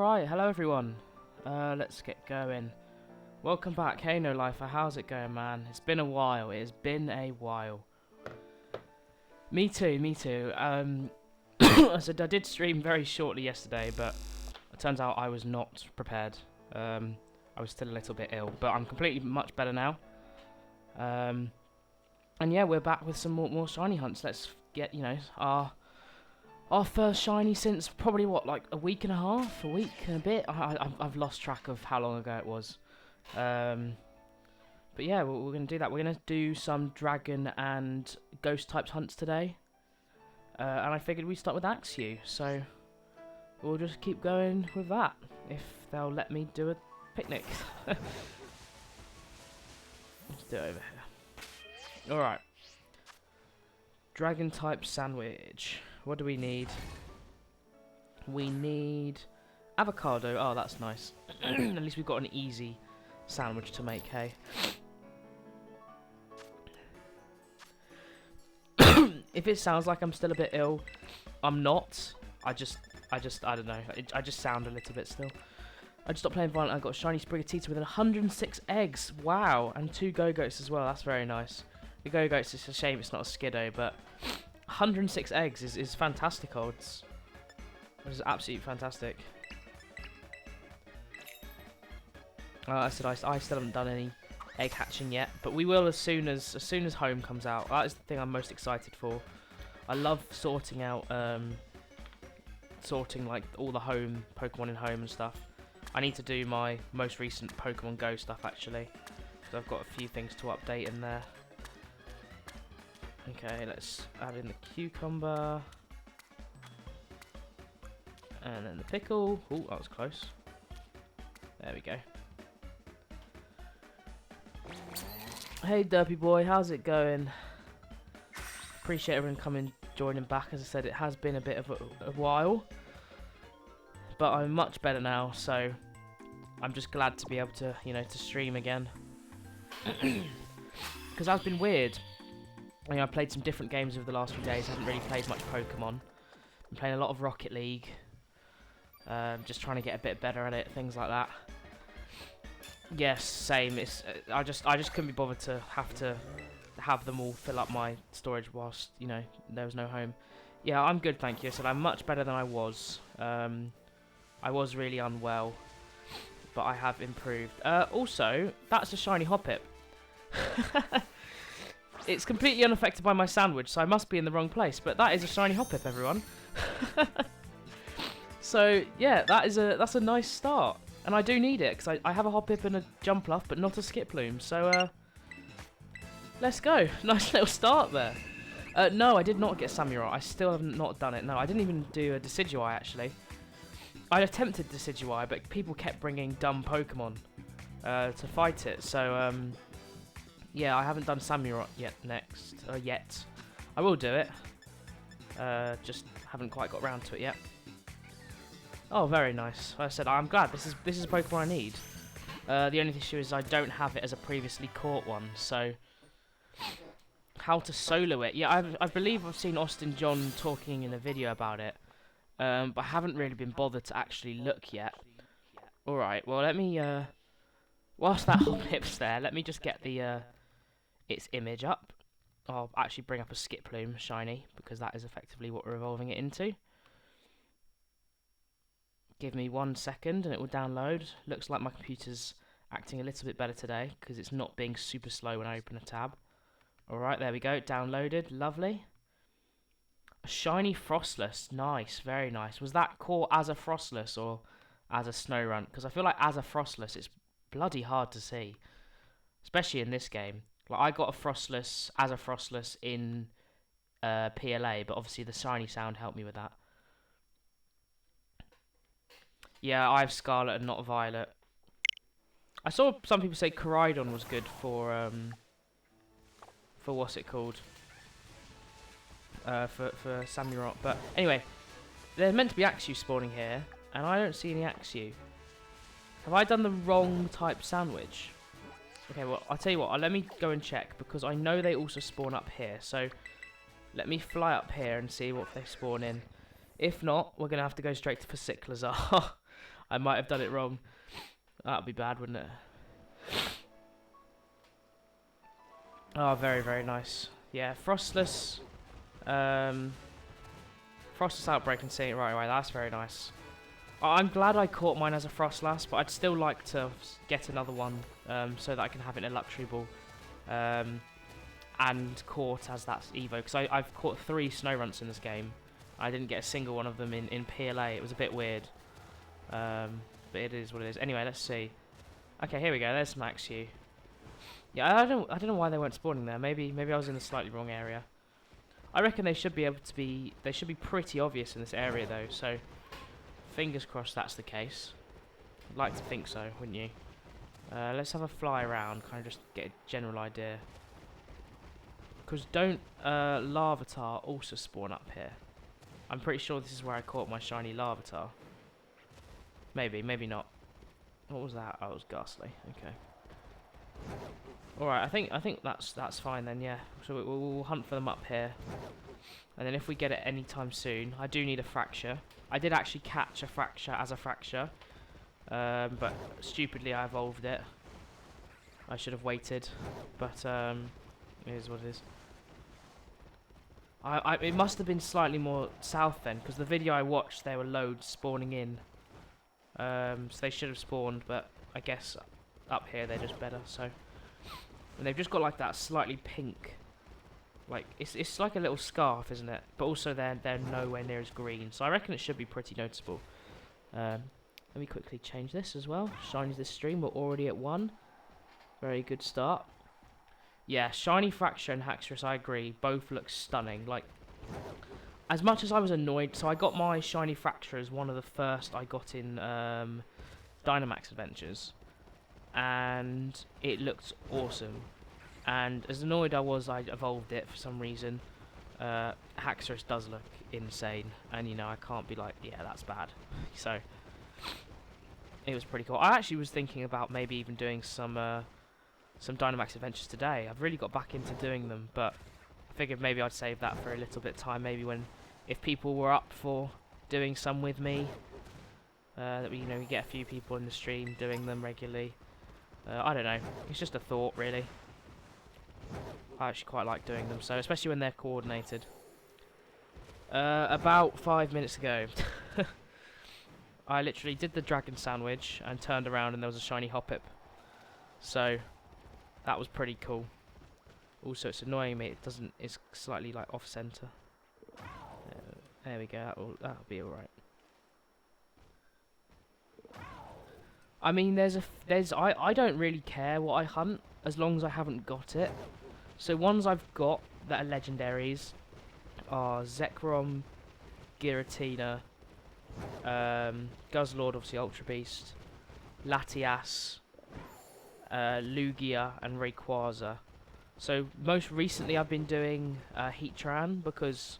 Alright, hello everyone. Let's get going. Welcome back. Hey No Lifer, how's it going, man? It's been a while. It has been a while. Me too, me too. I said I did stream very shortly yesterday, but it turns out I was not prepared. I was still a little bit ill, but I'm completely much better now. And yeah, we're back with some more shiny hunts. Let's get, you know, our first shiny since probably what, like a week and a half, a week and a bit. I've lost track of how long ago it was. But yeah, we're gonna do that. We're gonna do some dragon and ghost types hunts today. And I figured we'd start with Axew, so we'll just keep going with that if they'll let me do a picnic. Let's do it over here. All right. Dragon type sandwich. What do we need? We need avocado. Oh, that's nice. At least we've got an easy sandwich to make, hey? If it sounds like I'm still a bit ill, I'm not. I don't know. I just sound a little bit still. I just stopped playing Violent. I got a shiny Sprigatito with 106 eggs. Wow. And 2 Go-Goats as well. That's very nice. The Go-Goats, it's a shame it's not a Skiddo, but 106 eggs is fantastic odds. It is absolutely fantastic. I said I still haven't done any egg hatching yet, but we will as soon as home comes out. That is the thing I'm most excited for. I love sorting out sorting like all the home Pokemon in home and stuff. I need to do my most recent Pokemon Go stuff actually, because I've got a few things to update in there. Okay, let's add in the cucumber. And then the pickle. Oh, that was close. There we go. Hey Derpy boy, how's it going? Appreciate everyone coming, joining back. As I said, it has been a bit of a while. But I'm much better now, so I'm just glad to be able to, you know, to stream again. Because that's been weird. I mean, I played some different games over the last few days. I haven't really played much Pokemon. I'm playing a lot of Rocket League. Just trying to get a bit better at it, things like that. Yes, same. It's I just couldn't be bothered to have them all fill up my storage whilst, you know, there was no home. Yeah, I'm good, thank you. I said I'm much better than I was. I was really unwell, but I have improved. Also, that's a shiny Hoppip. It's completely unaffected by my sandwich, so I must be in the wrong place. But that is a shiny Hoppip, everyone. So yeah, that's a nice start, and I do need it because I have a Hoppip and a Jumpluff, but not a Skiploom. So let's go. Nice little start there. No, I did not get Samurott. I still have not done it. No, I didn't even do a Decidueye actually. I attempted Decidueye, but people kept bringing dumb Pokemon to fight it. So yeah, I haven't done Samurott yet. Yet, I will do it. Just haven't quite got round to it yet. Oh, very nice. Like I said, I'm glad. This is a Pokemon I need. The only issue is I don't have it as a previously caught one. So how to solo it? Yeah, I believe I've seen Austin John talking in a video about it, but I haven't really been bothered to actually look yet. All right. Well, let me. Whilst that Hoppip's there, let me just get the its image up. I'll actually bring up a Skiploom shiny because that is effectively what we're evolving it into. Give me 1 second and it will download. Looks like my computer's acting a little bit better today because it's not being super slow when I open a tab. Alright, there we go. Downloaded. Lovely. A shiny Frostless. Nice. Very nice. Was that caught as a Frostless or as a Snorunt? Because I feel like as a Frostless it's bloody hard to see. Especially in this game. Like I got a Frostless as a Frostless in PLA, but obviously the shiny sound helped me with that. Yeah, I have Scarlet and not Violet. I saw some people say Koraidon was good for what's it called? For Samurott. But anyway, there's meant to be Axew spawning here, and I don't see any Axew. Have I done the wrong type sandwich? Okay, well, I'll tell you what, let me go and check, because I know they also spawn up here, so let me fly up here and see what they spawn in. If not, we're going to have to go straight to Fasiclazar. I might have done it wrong. That'd be bad, wouldn't it? Oh, very, very nice. Yeah, Frostless. Frostless Outbreak and seeing it right away. That's very nice. I'm glad I caught mine as a Frostlass, but I'd still like to get another one so that I can have it in a Luxury Ball. And caught as that Evo, because I've caught 3 Snowrunts in this game. I didn't get a single one of them in PLA. It was a bit weird. But it is what it is. Anyway, let's see. Okay, here we go. There's Max U. Yeah, I don't know why they weren't spawning there. Maybe I was in the slightly wrong area. I reckon they should be able to be. They should be pretty obvious in this area though. So, fingers crossed that's the case. I'd like to think so, wouldn't you? Let's have a fly around, kind of just get a general idea. Because don't Larvitar also spawn up here? I'm pretty sure this is where I caught my shiny Larvitar. Maybe, maybe not. What was that? Oh, it was Ghastly. Okay. Alright, I think that's fine then, yeah. So we'll hunt for them up here. And then if we get it any time soon, I do need a Fracture. I did actually catch a Fracture as a Fracture. But stupidly I evolved it. I should have waited. But it is what it is. It must have been slightly more south then, because the video I watched, there were loads spawning in. So they should have spawned, but I guess up here they're just better. So, and they've just got like that slightly pink, like it's like a little scarf, isn't it? But also they're nowhere near as green. So I reckon it should be pretty noticeable. Let me quickly change this as well. Shinies this stream. We're already at 1. Very good start. Yeah, Shiny Fracture and Haxorus, I agree. Both look stunning. Like, as much as I was annoyed, so I got my Shiny Fracture as one of the first I got in Dynamax Adventures. And it looked awesome. And as annoyed I was, I evolved it for some reason. Haxorus does look insane. And, you know, I can't be like, yeah, that's bad. So, it was pretty cool. I actually was thinking about maybe even doing some Dynamax Adventures today. I've really got back into doing them, but I figured maybe I'd save that for a little bit of time, maybe if people were up for doing some with me, that we, you know, we get a few people in the stream doing them regularly. I don't know, it's just a thought really. I actually quite like doing them, so especially when they're coordinated. About 5 minutes ago, I literally did the dragon sandwich and turned around and there was a shiny Hoppip. So that was pretty cool. Also, it's annoying me. It's slightly like off center. There we go. That'll be all right. I mean, I don't really care what I hunt as long as I haven't got it. So ones I've got that are legendaries are Zekrom, Giratina, Guzzlord, obviously Ultra Beast, Latias, Lugia and Rayquaza. So most recently I've been doing Heatran because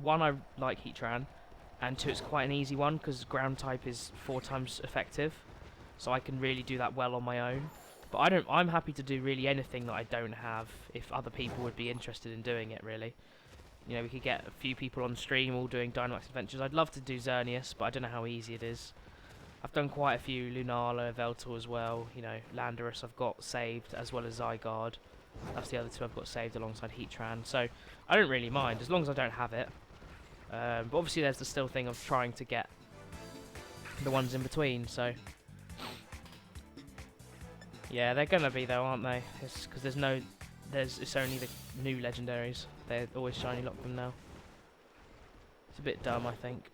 1, I like Heatran, and 2, it's quite an easy one because ground type is 4 times effective, so I can really do that well on my own. But I'm happy to do really anything that I don't have if other people would be interested in doing it, really. You know, we could get a few people on stream all doing Dynamax Adventures. I'd love to do Xerneas, but I don't know how easy it is. I've done quite a few Lunala, Veltor as well. You know, Landorus I've got saved, as well as Zygarde. That's the other 2 I've got saved alongside Heatran. So I don't really mind, as long as I don't have it. But obviously there's the still thing of trying to get the ones in between, so... Yeah, they're gonna be though, aren't they? It's because it's only the new legendaries. They're always shiny lock them now. It's a bit dumb, I think.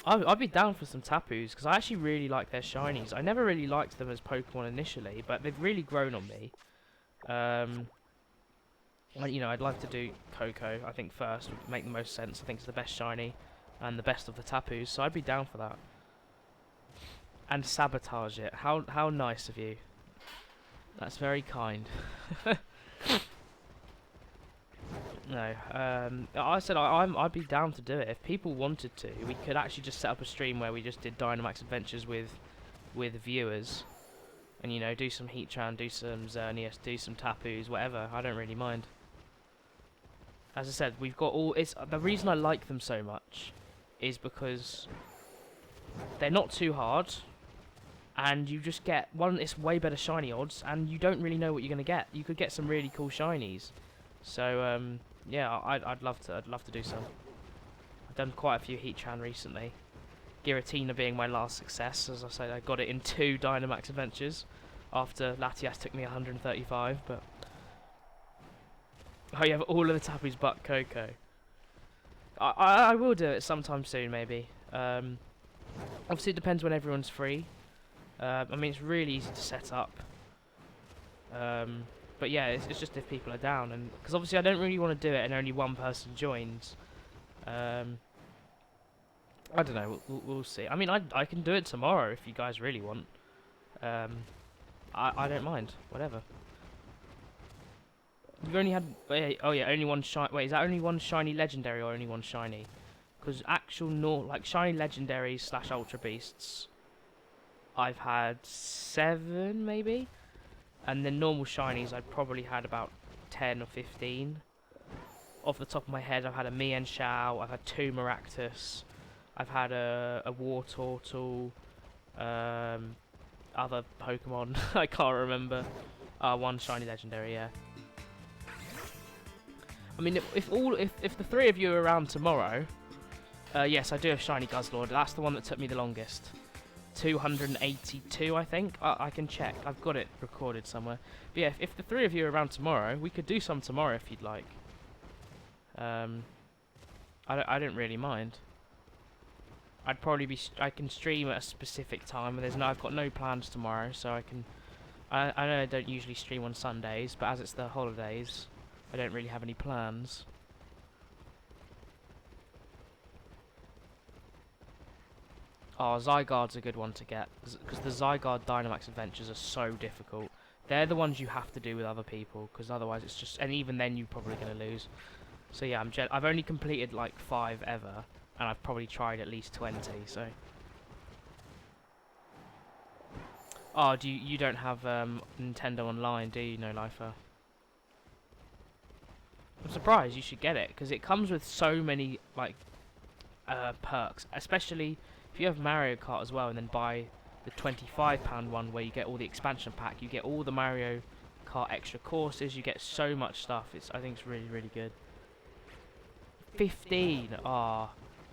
I'd be down for some Tapus, because I actually really like their shinies. I never really liked them as Pokemon initially, but they've really grown on me. You know, I'd like to do Coco, I think, first, would make the most sense. I think it's the best shiny, and the best of the Tapus, so I'd be down for that. And sabotage it. How nice of you. That's very kind. No, I said I'd be down to do it. If people wanted to, we could actually just set up a stream where we just did Dynamax Adventures with viewers. And, you know, do some Heatran, do some Xerneas, do some Tapus, whatever. I don't really mind. As I said, we've got all... the reason I like them so much is because They're not too hard, and you just get one. It's way better shiny odds, and you don't really know what you're gonna get. You could get some really cool shinies. So yeah, I'd love to do some. I've done quite a few Heatran recently. Giratina being my last success, as I said, I got it in 2 Dynamax adventures. After Latias took me 135, but oh, you have all of the Tappies but Coco. I will do it sometime soon, maybe. Obviously, it depends when everyone's free. I mean, it's really easy to set up. But yeah, it's just if people are down, and because obviously I don't really want to do it and only one person joins. I don't know. We'll see. I mean, I can do it tomorrow if you guys really want. I don't mind. Whatever. You've only had... Wait, oh yeah, only one shiny... Wait, is that only one shiny legendary or only one shiny? Because actual like shiny legendaries / ultra beasts, I've had 7 maybe, and then normal shinies I've probably had about 10 or 15. Off the top of my head, I've had a Mian Shao, I've had 2 Maractus, I've had a Wartortle, other Pokemon I can't remember. 1 shiny legendary, yeah. I mean, if the 3 of you are around tomorrow, yes, I do have shiny Guzzlord. That's the one that took me the longest. 282, I think. I can check. I've got it recorded somewhere. But yeah, if the 3 of you are around tomorrow, we could do some tomorrow if you'd like. I don't really mind. I'd probably be. I can stream at a specific time. I've got no plans tomorrow, so I can. I know I don't usually stream on Sundays, but as it's the holidays, I don't really have any plans. Oh, Zygarde's a good one to get, because the Zygarde Dynamax adventures are so difficult. They're the ones you have to do with other people, because otherwise it's just... And even then you're probably going to lose. So yeah, I've only completed like 5 ever, and I've probably tried at least 20, so... Oh, you don't have Nintendo Online, do you, No Lifer? I'm surprised. You should get it, because it comes with so many like perks, especially if you have Mario Kart as well, and then buy the £25 one where you get all the expansion pack. You get all the Mario Kart extra courses. You get so much stuff. I think it's really, really good. 15. Ah,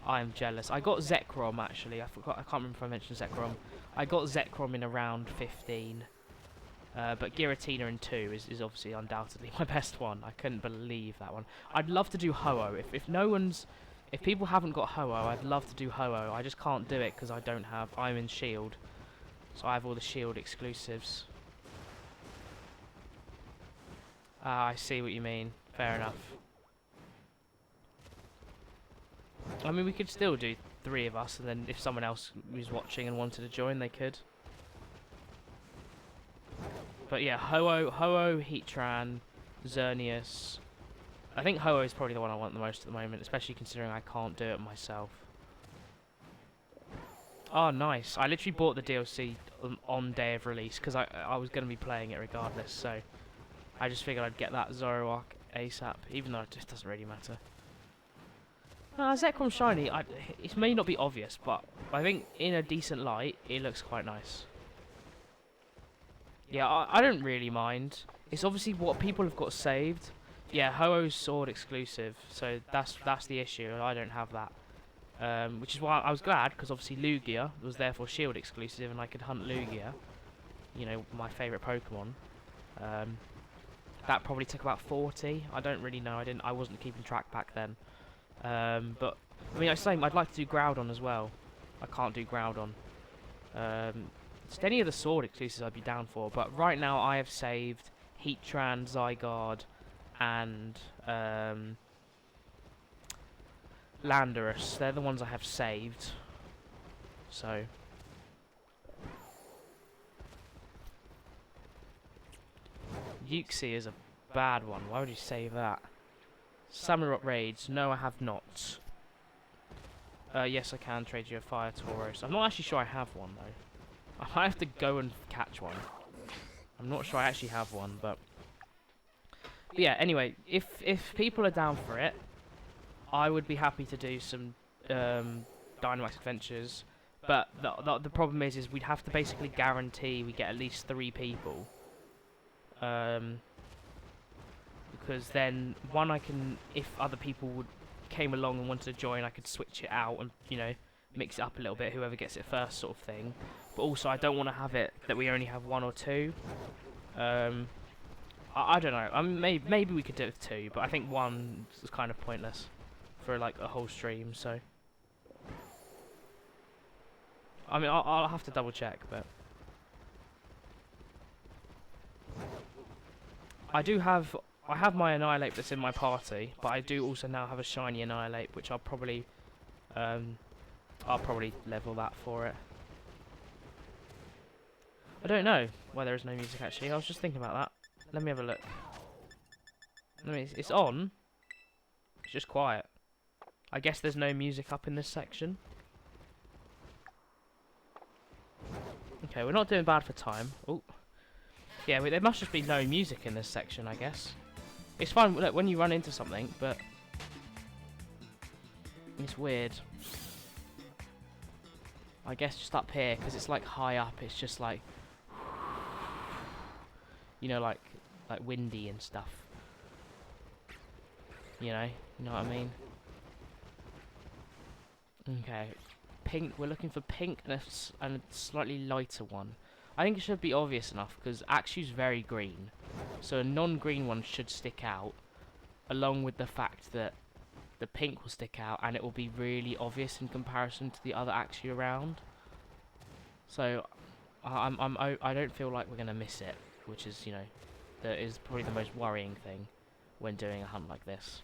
I'm jealous. I got Zekrom actually. I forgot. I can't remember if I mentioned Zekrom. I got Zekrom in around 15. But Giratina in 2 is obviously undoubtedly my best one. I couldn't believe that one. I'd love to do Ho-Oh. If people haven't got Ho-Oh, I'd love to do Ho-Oh. I just can't do it because I'm in Shield. So I have all the Shield exclusives. Ah, I see what you mean. Fair enough. I mean, we could still do 3 of us, and then if someone else was watching and wanted to join, they could. But yeah, Ho-Oh, Heatran, Xerneas. I think Ho-Oh is probably the one I want the most at the moment, especially considering I can't do it myself. Oh, nice. I literally bought the DLC on day of release, because I was going to be playing it regardless, so I just figured I'd get that Zoroark ASAP, even though it just doesn't really matter. Zekrom Shiny, it may not be obvious, but I think in a decent light, it looks quite nice. Yeah, I don't really mind. It's obviously what people have got saved. Yeah, Ho-Oh's Sword exclusive, so that's the issue. I don't have that. Which is why I was glad, because obviously Lugia was therefore Shield exclusive, and I could hunt Lugia. You know, my favourite Pokemon. That probably took about 40. I don't really know. I wasn't keeping track back then. But I mean, I was saying I'd like to do Groudon as well. I can't do Groudon. Just any of the Sword exclusives I'd be down for. But right now I have saved Heatran, Zygarde, and Landorus. They're the ones I have saved. So Uxie is a bad one. Why would you save that? Samurott Raids. No, I have not. Yes, I can trade you a Fire Tauros. I'm not actually sure I have one, though. I might have to go and catch one. I'm not sure I actually have one, but yeah, anyway, if people are down for it, I would be happy to do some Dynamax adventures. But the problem is we'd have to basically guarantee we get at least 3 people. Because then, one, if other people came along and wanted to join, I could switch it out and, you know, mix it up a little bit, whoever gets it first sort of thing. But also, I don't want to have it that we only have 1 or 2. I don't know. I mean, maybe we could do it with 2, but I think 1 is kind of pointless for like a whole stream. So, I mean, I'll have to double check, but I have my Annihilate that's in my party, but I do also now have a shiny Annihilate, which I'll probably level that for it. I don't know why there is no music actually. I was just thinking about that. Let me have a look. I mean, it's on. It's just quiet. I guess there's no music up in this section. Okay, we're not doing bad for time. Oh, yeah, there must just be no music in this section, I guess. It's fine look, when you run into something, but it's weird. I guess just up here, because it's like high up, it's just like, you know, like windy and stuff. You know what I mean? Okay, pink. We're looking for pink and a slightly lighter one. I think it should be obvious enough because Axew's very green, so a non-green one should stick out, along with the fact that the pink will stick out and it will be really obvious in comparison to the other Axew around. So I don't feel like we're gonna miss it, which is, you know, that is probably the most worrying thing when doing a hunt like this.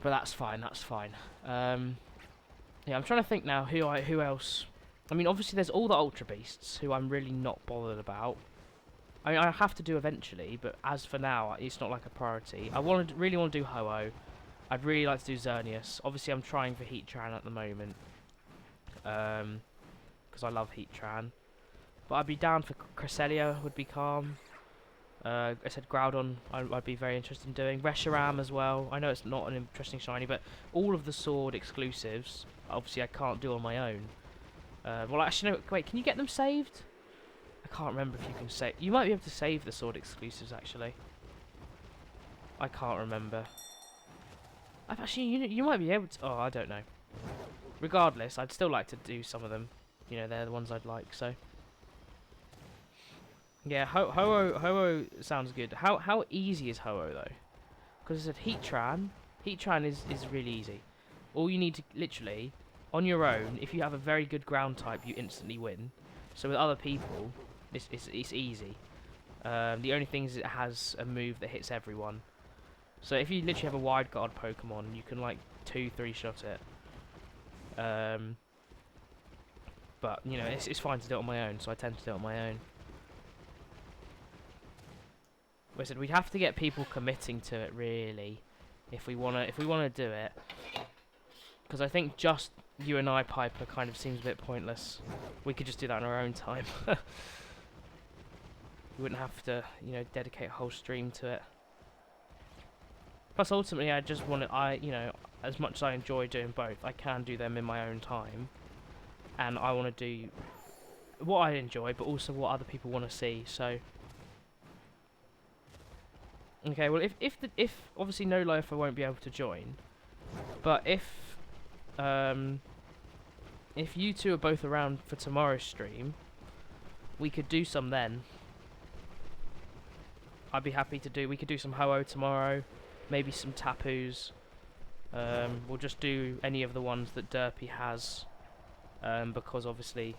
But that's fine. That's fine. Yeah, I'm trying to think now who else. I mean, obviously there's all the Ultra Beasts who I'm really not bothered about. I mean, I have to do eventually, but as for now, it's not like a priority. I really want to do Ho-Oh. I'd really like to do Xerneas. Obviously, I'm trying for Heatran at the moment, because I love Heatran. But I'd be down for Cresselia, would be calm. I said Groudon, I'd be very interested in doing. Reshiram as well. I know it's not an interesting shiny, but all of the Sword exclusives, obviously I can't do on my own. Well, actually, no, wait, can you get them saved? I can't remember if you can save. You might be able to save the Sword exclusives, actually. I can't remember. Actually, you might be able to. Oh, I don't know. Regardless, I'd still like to do some of them. You know, they're the ones I'd like, so. Yeah, Ho-Oh sounds good. How easy is Ho-Oh, though? Because I said Heatran. Heatran is really easy. All you need to, literally, on your own, if you have a very good ground type, you instantly win. So with other people, it's easy. The only thing is it has a move that hits everyone. So if you literally have a Wide Guard Pokemon, you can like 2-3 shot it. But you know, it's fine to do it on my own, so I tend to do it on my own. I said we'd have to get people committing to it really, if we wanna do it. Because I think just you and I, Piper, kind of seems a bit pointless. We could just do that in our own time. We wouldn't have to, you know, dedicate a whole stream to it. Plus, ultimately, I just want to, you know, as much as I enjoy doing both, I can do them in my own time. And I want to do what I enjoy, but also what other people want to see, so. Okay, well, if obviously No Loafer won't be able to join, but if you two are both around for tomorrow's stream, we could do some then. I'd be happy to do. We could do some Ho-Oh tomorrow, maybe some Tapus. We'll just do any of the ones that Derpy has, because obviously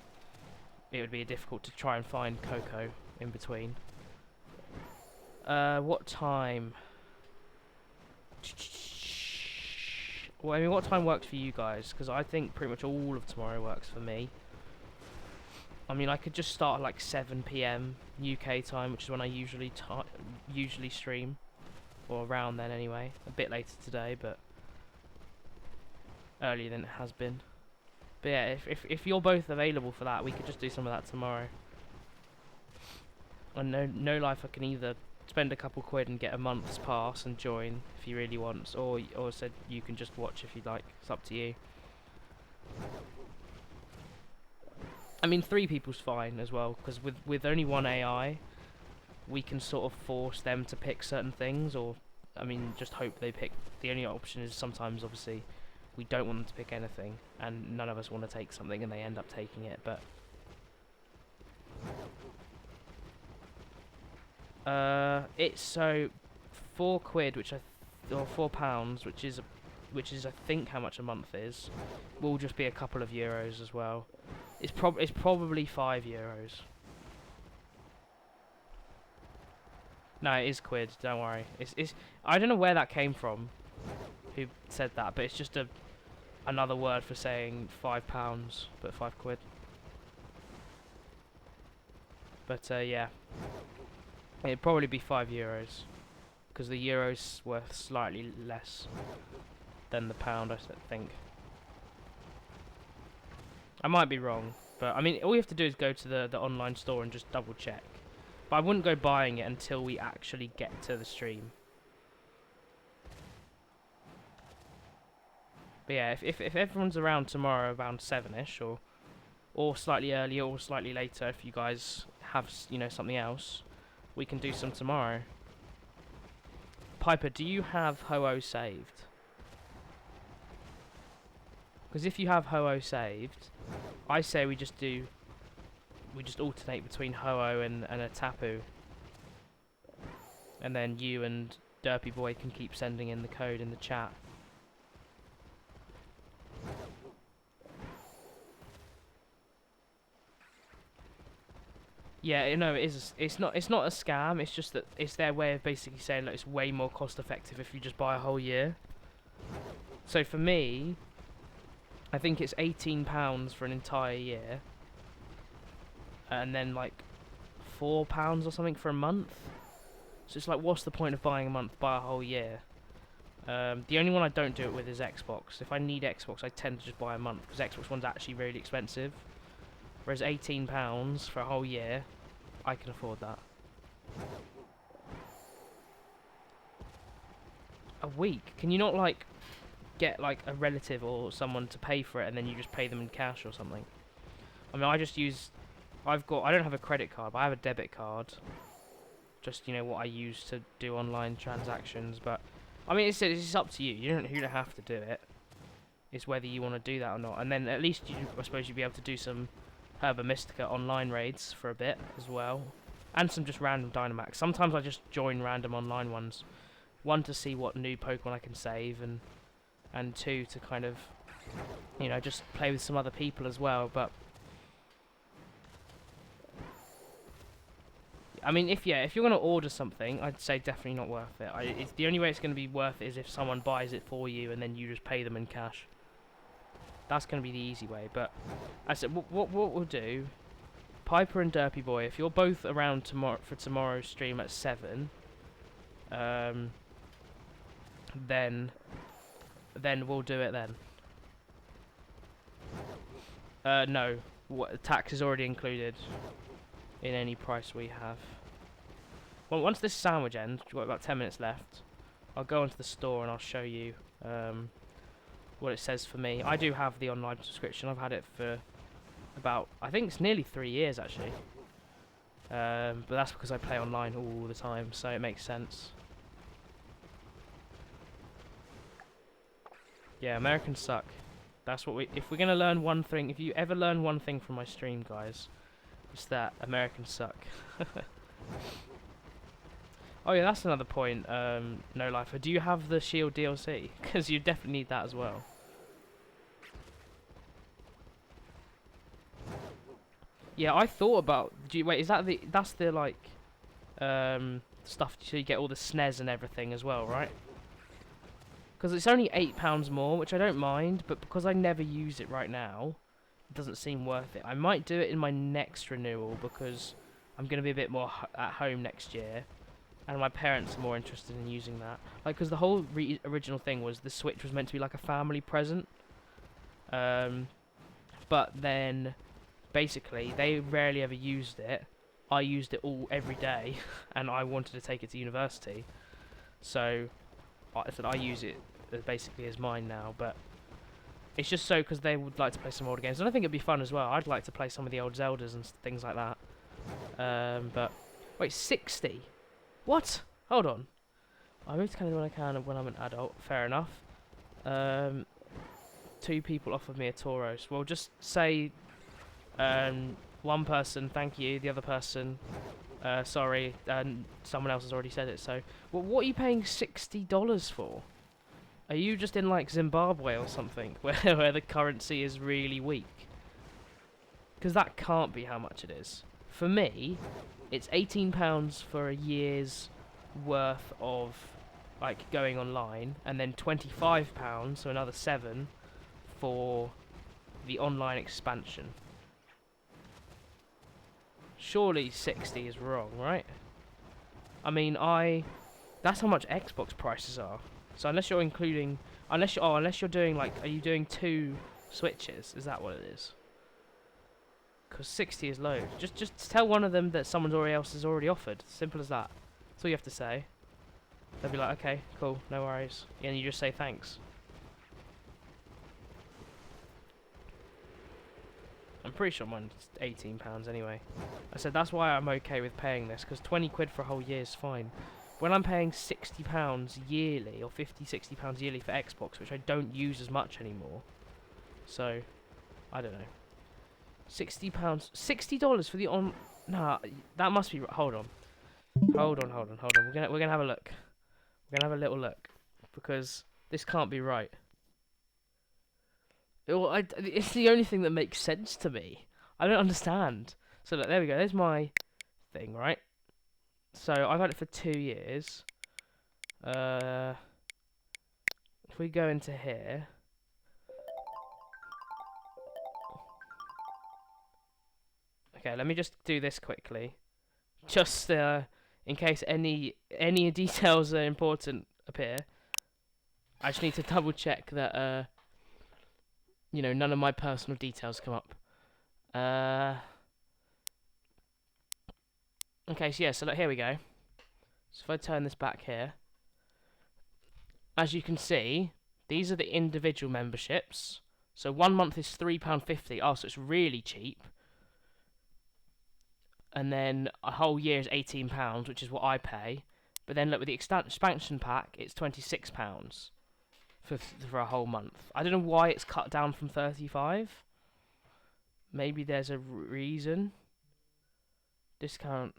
it would be difficult to try and find Coco in between. What time? Well, I mean, what time works for you guys? Because I think pretty much all of tomorrow works for me. I mean, I could just start at like 7 PM UK time, which is when I usually stream, or around then anyway. A bit later today, but earlier than it has been. But yeah, if you're both available for that, we could just do some of that tomorrow. And no life, I can either spend a couple quid and get a month's pass and join if he really wants, or said you can just watch if you'd like. It's up to you. I mean, 3 people's fine as well, because with only one AI, we can sort of force them to pick certain things, or I mean, just hope they pick. The only option is sometimes, obviously, we don't want them to pick anything, and none of us want to take something, and they end up taking it. But it's so £4, or £4, which is I think how much a month is, will just be a couple of euros as well. It's probably €5. No, it is quid. Don't worry. It's I don't know where that came from. Who said that? But it's just another word for saying £5, but £5. But yeah, it'd probably be €5, because the euro's worth slightly less than the pound, I think. I might be wrong, but I mean, all you have to do is go to the online store and just double check. But I wouldn't go buying it until we actually get to the stream. But yeah, if everyone's around tomorrow around 7ish, or slightly earlier or slightly later, if you guys have, you know, something else, we can do some tomorrow. Piper, do you have Ho-Oh saved? Because if you have Ho-Oh saved, I say we just alternate between Ho-Oh and a Tapu. And then you and Derpy Boy can keep sending in the code in the chat. Yeah, no, it is. It's not a scam. It's just that it's their way of basically saying that it's way more cost effective if you just buy a whole year. So for me, I think it's £18 for an entire year, and then like £4 or something for a month. So it's like, what's the point of buying a month? Buy a whole year. The only one I don't do it with is Xbox. If I need Xbox, I tend to just buy a month, because Xbox One's actually really expensive. Whereas £18 for a whole year, I can afford that. A week? Can you not like get like a relative or someone to pay for it, and then you just pay them in cash or something? I mean, I don't have a credit card, but I have a debit card. Just, you know, what I use to do online transactions. But I mean, it's up to you. You don't have to do it. It's whether you want to do that or not. And then at least I suppose you'd be able to do some Herba Mystica online raids for a bit as well, and some just random Dynamax. Sometimes I just join random online ones. One, to see what new Pokemon I can save, and 2, to kind of, you know, just play with some other people as well. But I mean, if you're gonna order something, I'd say definitely not worth it. It's the only way it's gonna be worth it is if someone buys it for you and then you just pay them in cash. That's going to be the easy way. But I said, what we'll do, Piper and Derpy Boy, if you're both around for tomorrow's stream at 7, then we'll do it then. No, tax is already included in any price we have. Well, once this sandwich ends, we've got about 10 minutes left, I'll go into the store and I'll show you what it says for me. I do have the online subscription. I've had it for about, I think it's nearly 3 years actually. But that's because I play online all the time, so it makes sense. Yeah, Americans suck. That's what if we're gonna learn one thing, if you ever learn one thing from my stream, guys, it's that Americans suck. Oh yeah, that's another point, No Lifer. Do you have the Shield DLC? Because you definitely need that as well. Yeah, I thought about... wait, is that that's the, like, stuff so you get all the SNES and everything as well, right? Because it's only £8 more, which I don't mind, but because I never use it right now, it doesn't seem worth it. I might do it in my next renewal, because I'm going to be a bit more at home next year. And my parents are more interested in using that. Like, because the whole original thing was the Switch was meant to be like a family present. But then, basically, they rarely ever used it. I used it every day, and I wanted to take it to university. So, I said I use it basically as mine now. But It's just so because they would like to play some older games, and I think it'd be fun as well. I'd like to play some of the old Zeldas and things like that. But wait, 60? What? Hold on. I move to Canada when I can and when I'm an adult. Fair enough. 2 people offered me a Tauros. Well, just say one person, thank you. The other person, sorry. And someone else has already said it. So, well, what are you paying $60 for? Are you just in like Zimbabwe or something, where the currency is really weak? Because that can't be how much it is. For me, it's £18 for a year's worth of like going online, and then £25, so another 7 for the online expansion. Surely 60 is wrong, right? I mean, that's how much Xbox prices are. So unless you're including, unless you're doing like, are you doing 2 Switches? Is that what it is? Because 60 is low. Just tell one of them that someone else has already offered. Simple as that. That's all you have to say. They'll be like, okay, cool, no worries. And you just say thanks. I'm pretty sure mine's £18 anyway. I said that's why I'm okay with paying this, because 20 quid for a whole year is fine. When I'm paying £60 yearly, or £50–60 yearly for Xbox, which I don't use as much anymore. So, I don't know. £60, $60 for the Nah, that must be. Hold on. Hold on. We're gonna have a look. We're gonna have a little look, because this can't be right. It's the only thing that makes sense to me. I don't understand. So look, there we go. There's my thing, right? So I've had it for 2 years. If we go into here. Okay, let me just do this quickly. Just in case any details are important appear. I just need to double check that you know, none of my personal details come up. Okay, so yeah, so look, here we go. So if I turn this back here, as you can see, these are the individual memberships. So 1 month is £3.50. Oh, so it's really cheap. And then a whole year is £18, which is what I pay. But then look, with the expansion pack, it's £26 for a whole month. I don't know why it's cut down from 35. Maybe there's a reason. Discount.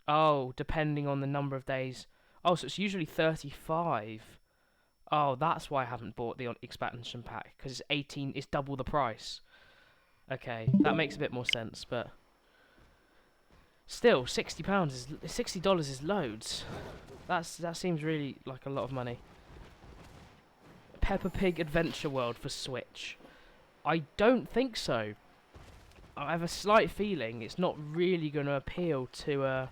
Oh, depending on the number of days. Oh, so it's usually 35. Oh, that's why I haven't bought the expansion pack, because it's 18. It's double the price. Okay, that makes a bit more sense, but still, $60 is loads. That seems really like a lot of money. Peppa Pig Adventure World for Switch. I don't think so. I have a slight feeling it's not really going to appeal to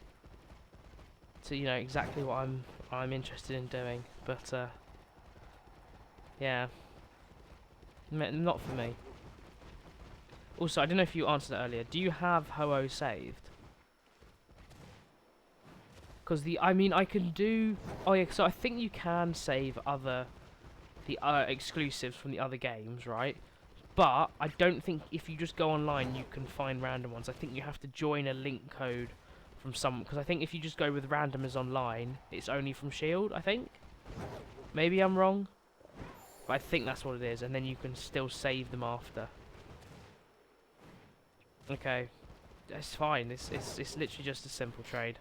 you know, exactly what I'm interested in doing, but yeah, not for me. Also, I don't know if you answered that earlier. Do you have Ho-Oh saved? Because I mean, I can do. Oh yeah, so I think you can save the exclusives from the other games, right? But I don't think if you just go online you can find random ones. I think you have to join a link code from some, because I think if you just go with randomers online, it's only from Shield, I think. Maybe I'm wrong, but I think that's what it is, and then you can still save them after. Okay, that's fine. It's literally just a simple trade.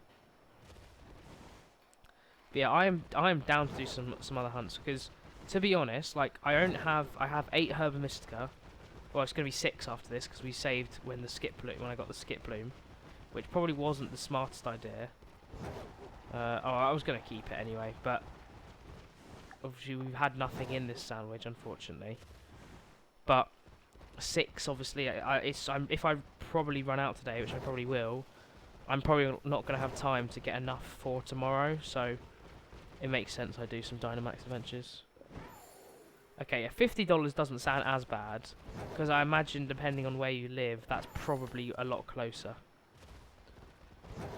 But yeah, I am down to do some other hunts, because to be honest, like I have 8 Herba Mystica. Well, it's gonna be 6 after this, because we saved when I got the skip bloom, which probably wasn't the smartest idea. I was going to keep it anyway, but obviously we've had nothing in this sandwich, unfortunately. But 6, obviously, if I probably run out today, which I probably will, I'm probably not going to have time to get enough for tomorrow, so it makes sense I do some Dynamax adventures. Okay, yeah, $50 doesn't sound as bad, because I imagine depending on where you live, that's probably a lot closer.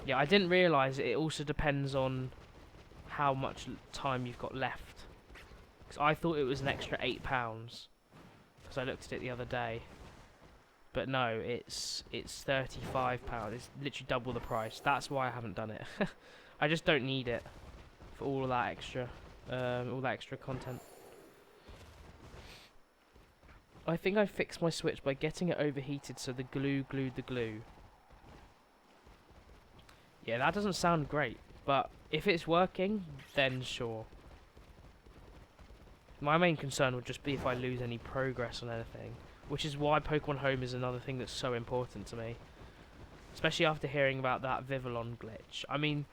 Yeah, I didn't realise it also depends on how much time you've got left. Because I thought it was an extra £8. Because because I looked at it the other day. But no, it's £35. It's literally double the price. That's why I haven't done it. I just don't need it for all that extra content. I think I fixed my Switch by getting it overheated so the glue glued the glue. Yeah, that doesn't sound great, but if it's working, then sure. My main concern would just be if I lose any progress on anything, which is why Pokemon Home is another thing that's so important to me. Especially after hearing about that Vivillon glitch. I mean,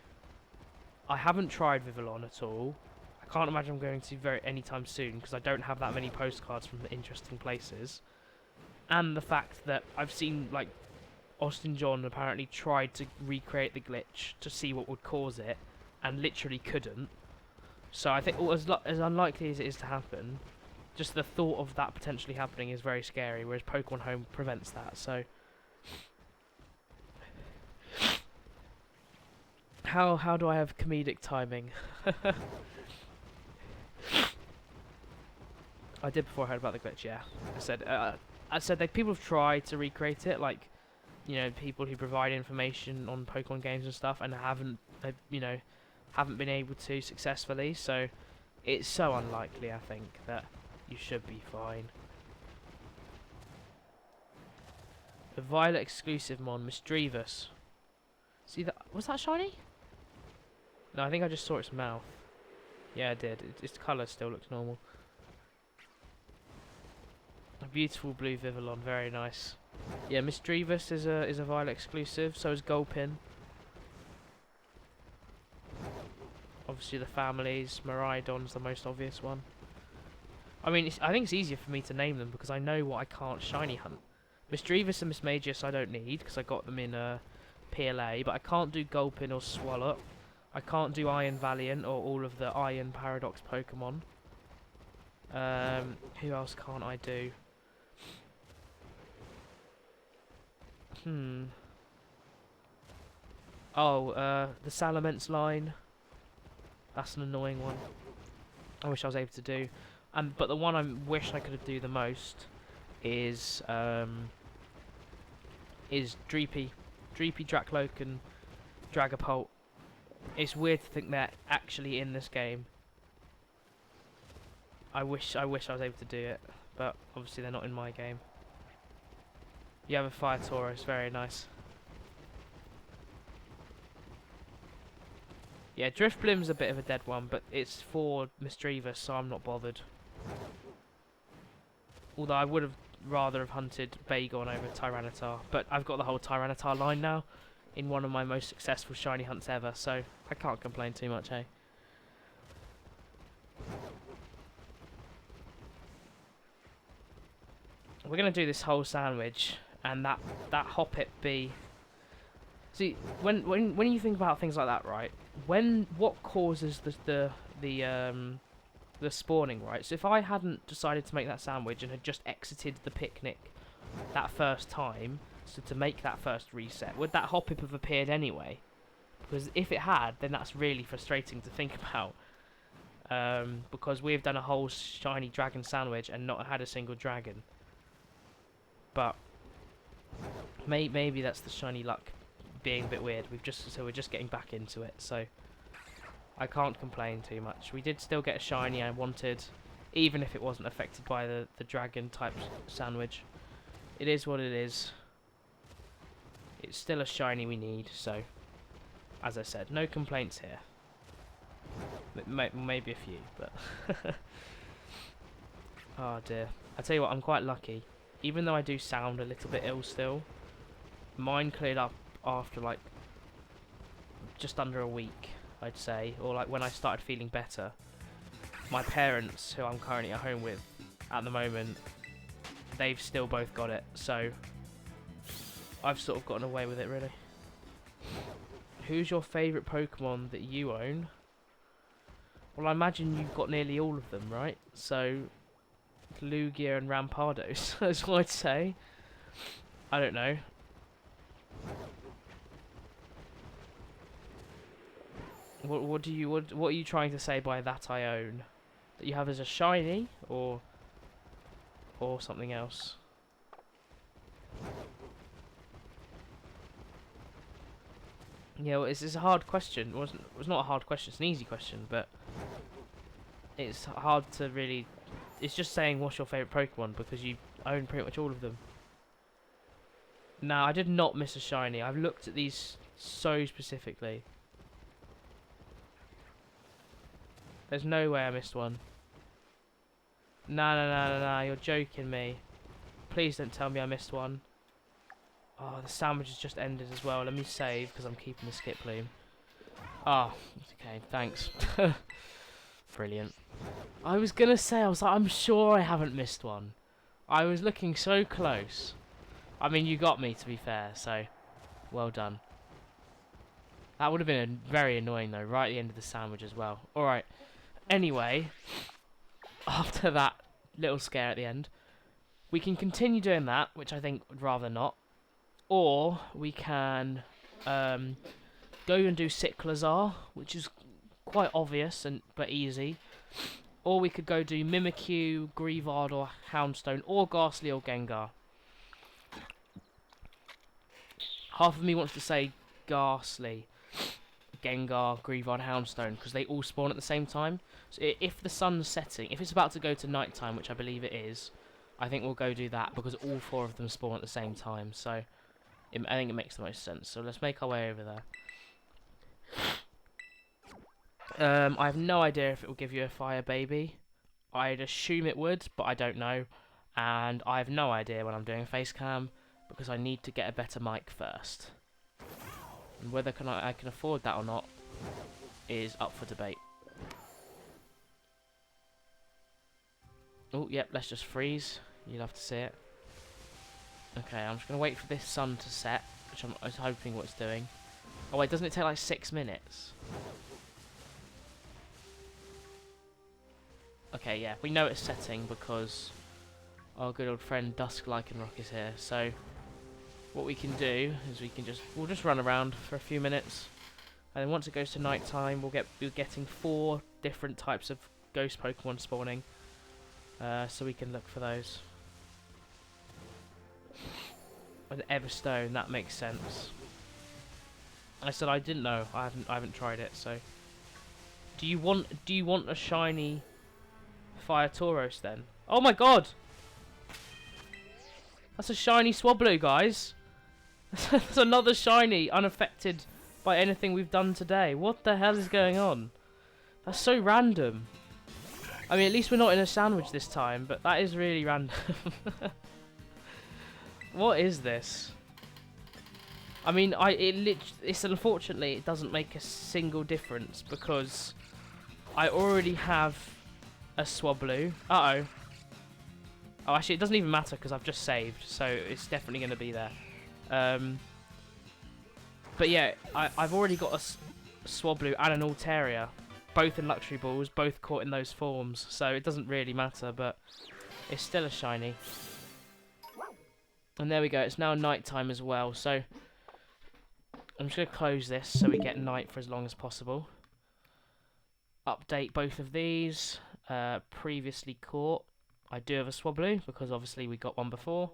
I haven't tried Vivillon at all. I can't imagine I'm going to anytime soon because I don't have that many postcards from interesting places. And the fact that I've seen, like, Austin John apparently tried to recreate the glitch to see what would cause it, and literally couldn't. So I think, as unlikely as it is to happen, just the thought of that potentially happening is very scary, whereas Pokemon Home prevents that, so... How do I have comedic timing? I did before I heard about the glitch, yeah. I said that people have tried to recreate it, like, you know, people who provide information on Pokemon games and stuff, and haven't been able to successfully, so it's so unlikely, I think, that you should be fine. The Violet exclusive mon, Misdreavus. See that? Was that shiny? No, I think I just saw its mouth. Yeah, I did. Its colour still looks normal. A beautiful blue Vivillon, very nice. Yeah, Misdreavus is a Violet exclusive, so is Gulpin. Obviously the families, Miraidon's the most obvious one. I mean, I think it's easier for me to name them because I know what I can't shiny hunt. Misdreavus and Mismagius I don't need because I got them in PLA, but I can't do Gulpin or Swallow. I can't do Iron Valiant or all of the Iron Paradox Pokemon. Who else can't I do? Oh, the Salamence line. That's an annoying one. I wish I was able to do. But the one I wish I could do the most is Dreepy, Drakloak, and Dragapult. It's weird to think they're actually in this game. I wish I was able to do it, but obviously they're not in my game. You have a Fire Taurus, very nice. Yeah, Drifblim's a bit of a dead one, but it's for Misdreavus, so I'm not bothered. Although I would have rather have hunted Bagon over Tyranitar, but I've got the whole Tyranitar line now in one of my most successful shiny hunts ever, so I can't complain too much, eh? We're gonna do this whole sandwich, and that Hoppip be. See, when you think about things like that, right? What causes the spawning, right? So if I hadn't decided to make that sandwich and had just exited the picnic that first time, so to make that first reset, would that Hoppip have appeared anyway? Because if it had, then that's really frustrating to think about. Because we've done a whole shiny dragon sandwich and not had a single dragon. But maybe that's the shiny luck being a bit weird. We're just getting back into it, so I can't complain too much. We did still get a shiny I wanted, even if it wasn't affected by the dragon type sandwich. It is what it is. It's still a shiny we need, so as I said, no complaints here. Maybe a few, but oh dear. I tell you what, I'm quite lucky. Even though I do sound a little bit ill still, mine cleared up after like just under a week, I'd say, or like when I started feeling better. My parents, who I'm currently at home with at the moment, they've still both got it, so I've sort of gotten away with it really. Who's your favourite Pokemon that you own? Well, I imagine you've got nearly all of them, right? So Lugia and Rampardos, that's what I'd say. I don't know. What are you trying to say by that I own? That you have as a shiny, or or something else? Yeah, well, it's a hard question. It was not a hard question, it's an easy question, but it's hard to really... It's just saying what's your favourite Pokemon, because you own pretty much all of them. No, I did not miss a shiny. I've looked at these so specifically. There's no way I missed one. No, you're joking me. Please don't tell me I missed one. Oh, the sandwich has just ended as well. Let me save, because I'm keeping the skip plume. Oh, okay, thanks. Brilliant. I was going to say, I'm sure I haven't missed one. I was looking so close. I mean, you got me, to be fair, so well done. That would have been very annoying, though, right at the end of the sandwich as well. Alright, anyway, after that little scare at the end, we can continue doing that, which I think would rather not. Or we can go and do Cyclizar, which is quite obvious but easy. Or we could go do Mimikyu, Greavard, or Houndstone, or Ghastly or Gengar. Half of me wants to say Ghastly, Gengar, Greavard, Houndstone, because they all spawn at the same time. So if the sun's setting, if it's about to go to nighttime, which I believe it is, I think we'll go do that, because all four of them spawn at the same time. So I think it makes the most sense. So let's make our way over there. I have no idea if it will give you a fire baby. I'd assume it would, but I don't know. And I have no idea when I'm doing a face cam, because I need to get a better mic first. And whether I can afford that or not is up for debate. Oh, yep, let's just freeze. You'll have to see it. Okay, I'm just going to wait for this sun to set, which I was hoping what it's doing. Oh wait, doesn't it take like 6 minutes? Okay, yeah, we know it's setting because our good old friend Dusk Lycanroc is here. So what we can do is we'll just run around for a few minutes, and then once it goes to night time, we'll be getting 4 different types of ghost Pokemon spawning. So we can look for those. An Everstone, that makes sense. I said I didn't know. I haven't tried it. So, do you want a shiny Fire Tauros then? Oh my god! That's a shiny Swablu, guys. That's another shiny, unaffected by anything we've done today. What the hell is going on? That's so random. I mean, at least we're not in a sandwich this time, but that is really random. What is this? I mean, it's unfortunately it doesn't make a single difference because I already have a Swablu. Uh-oh. Oh, actually, it doesn't even matter because I've just saved, so it's definitely going to be there. But yeah, I've already got a Swablu and an Altaria, both in Luxury Balls, both caught in those forms, so it doesn't really matter, but it's still a shiny. And there we go, it's now night time as well, so I'm just going to close this so we get night for as long as possible. Update both of these. Previously caught. I do have a Swablu, because obviously we got one before.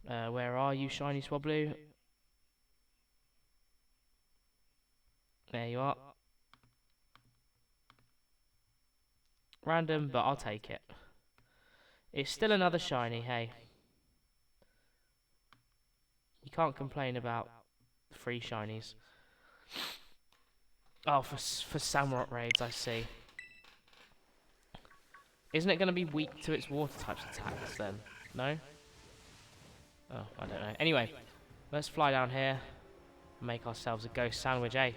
Where are you, shiny Swablu? There you are. Random, but I'll take it. It's still another shiny, hey. You can't complain about free shinies. Oh, for Samurott raids, I see. Isn't it going to be weak to its water types attacks then? No? Oh, I don't know. Anyway, let's fly down here and make ourselves a ghost sandwich, eh?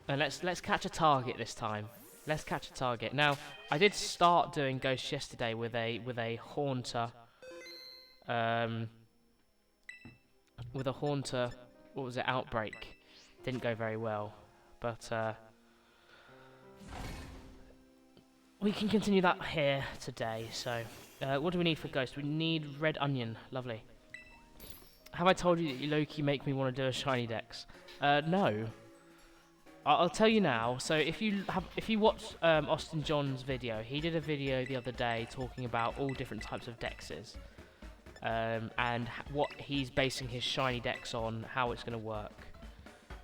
And let's catch a target this time. Let's catch a target. Now, I did start doing ghosts yesterday with a Haunter. With a Haunter, what was it? Outbreak. Didn't go very well, but we can continue that here today. So, what do we need for ghost? We need red onion. Lovely. Have I told you that you low-key make me want to do a shiny dex? No. I'll tell you now. So if you watch Austin John's video, he did a video the other day talking about all different types of dexes, and what he's basing his shiny dex on, how it's going to work.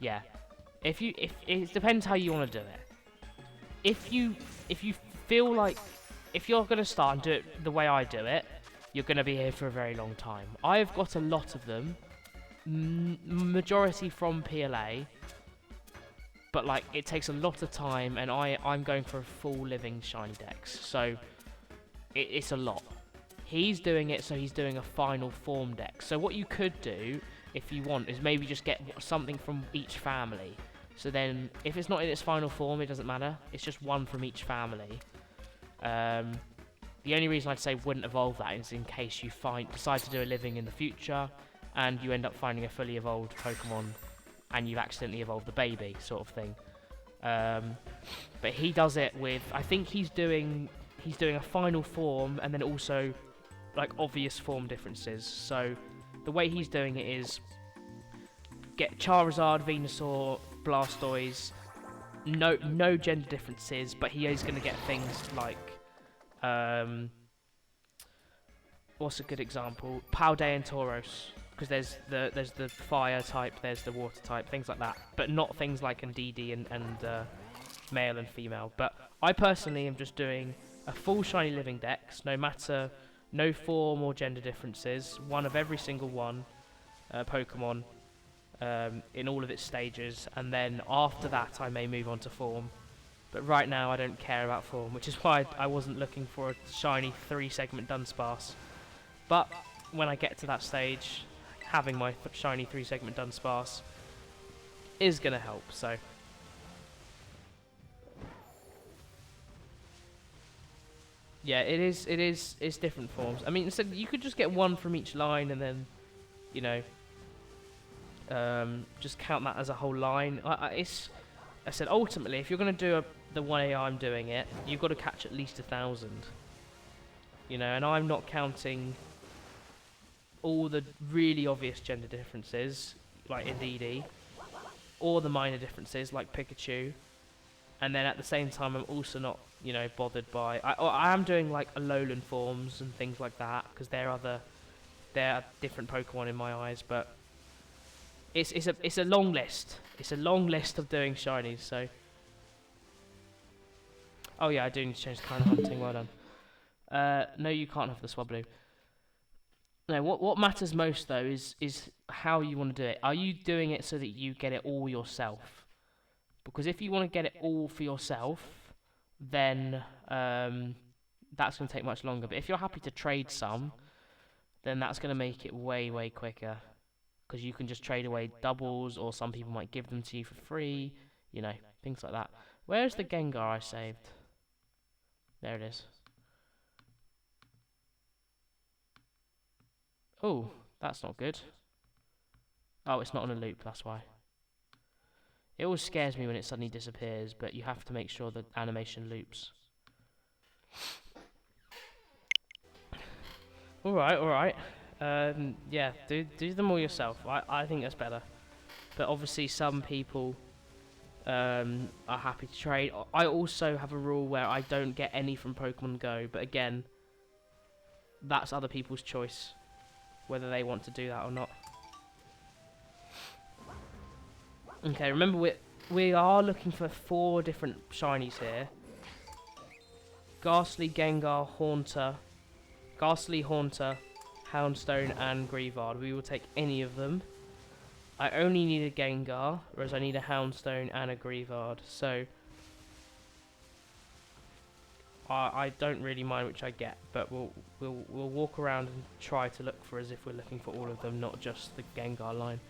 Yeah, if it depends how you want to do it. If you feel like if you're going to start and do it the way I do it, you're going to be here for a very long time. I've got a lot of them, majority from PLA, but like it takes a lot of time, and I'm going for a full living shiny dex, so it's a lot. He's doing it, so he's doing a final form dex. So what you could do, if you want, is maybe just get something from each family. So then, if it's not in its final form, it doesn't matter. It's just one from each family. The only reason I'd say wouldn't evolve that is in case you decide to do a living in the future, and you end up finding a fully evolved Pokemon, and you've accidentally evolved the baby, sort of thing. But he does it with, I think he's doing a final form, and then also like obvious form differences. So the way he's doing it is get Charizard, Venusaur, Blastoise, no gender differences, but he is going to get things like what's a good example? Paldean and Tauros, because there's the fire type, there's the water type, things like that, but not things like Indeedee and male and female. But I personally am just doing a full shiny living dex, no form or gender differences, one of every single one Pokemon in all of its stages, and then after that I may move on to form. But right now I don't care about form, which is why I wasn't looking for a shiny 3-segment Dunsparce. But when I get to that stage, having my shiny 3-segment Dunsparce is going to help, so. Yeah, it's different forms. I mean, so you could just get one from each line and then, you know, just count that as a whole line. I said, ultimately, if you're going to do the way I'm doing it, you've got to catch at least 1,000. You know, and I'm not counting all the really obvious gender differences, like Indeedee, or the minor differences, like Pikachu. And then at the same time, I'm also not, you know, bothered by... I am doing, like, Alolan forms and things like that, because they're different Pokemon in my eyes, but it's a long list. It's a long list of doing shinies, so... Oh yeah, I do need to change the kind of hunting, well done. No, you can't have the Swablu. No, what matters most, though, is how you want to do it. Are you doing it so that you get it all yourself? Because if you want to get it all for yourself, then that's going to take much longer. But if you're happy to trade some, then that's going to make it way, way quicker. Because you can just trade away doubles, or some people might give them to you for free, you know, things like that. Where's the Gengar I saved? There it is. Oh, that's not good. Oh, it's not on a loop, that's why. It always scares me when it suddenly disappears, but you have to make sure the animation loops. Alright. Yeah, do them all yourself. I think that's better. But obviously some people are happy to trade. I also have a rule where I don't get any from Pokemon Go, but again, that's other people's choice, whether they want to do that or not. Okay, remember we are looking for 4 different shinies here. Ghastly, Gengar, Haunter, Houndstone, and Greavard. We will take any of them. I only need a Gengar, whereas I need a Houndstone and a Greavard. So I don't really mind which I get, but we'll walk around and try to look for as if we're looking for all of them, not just the Gengar line.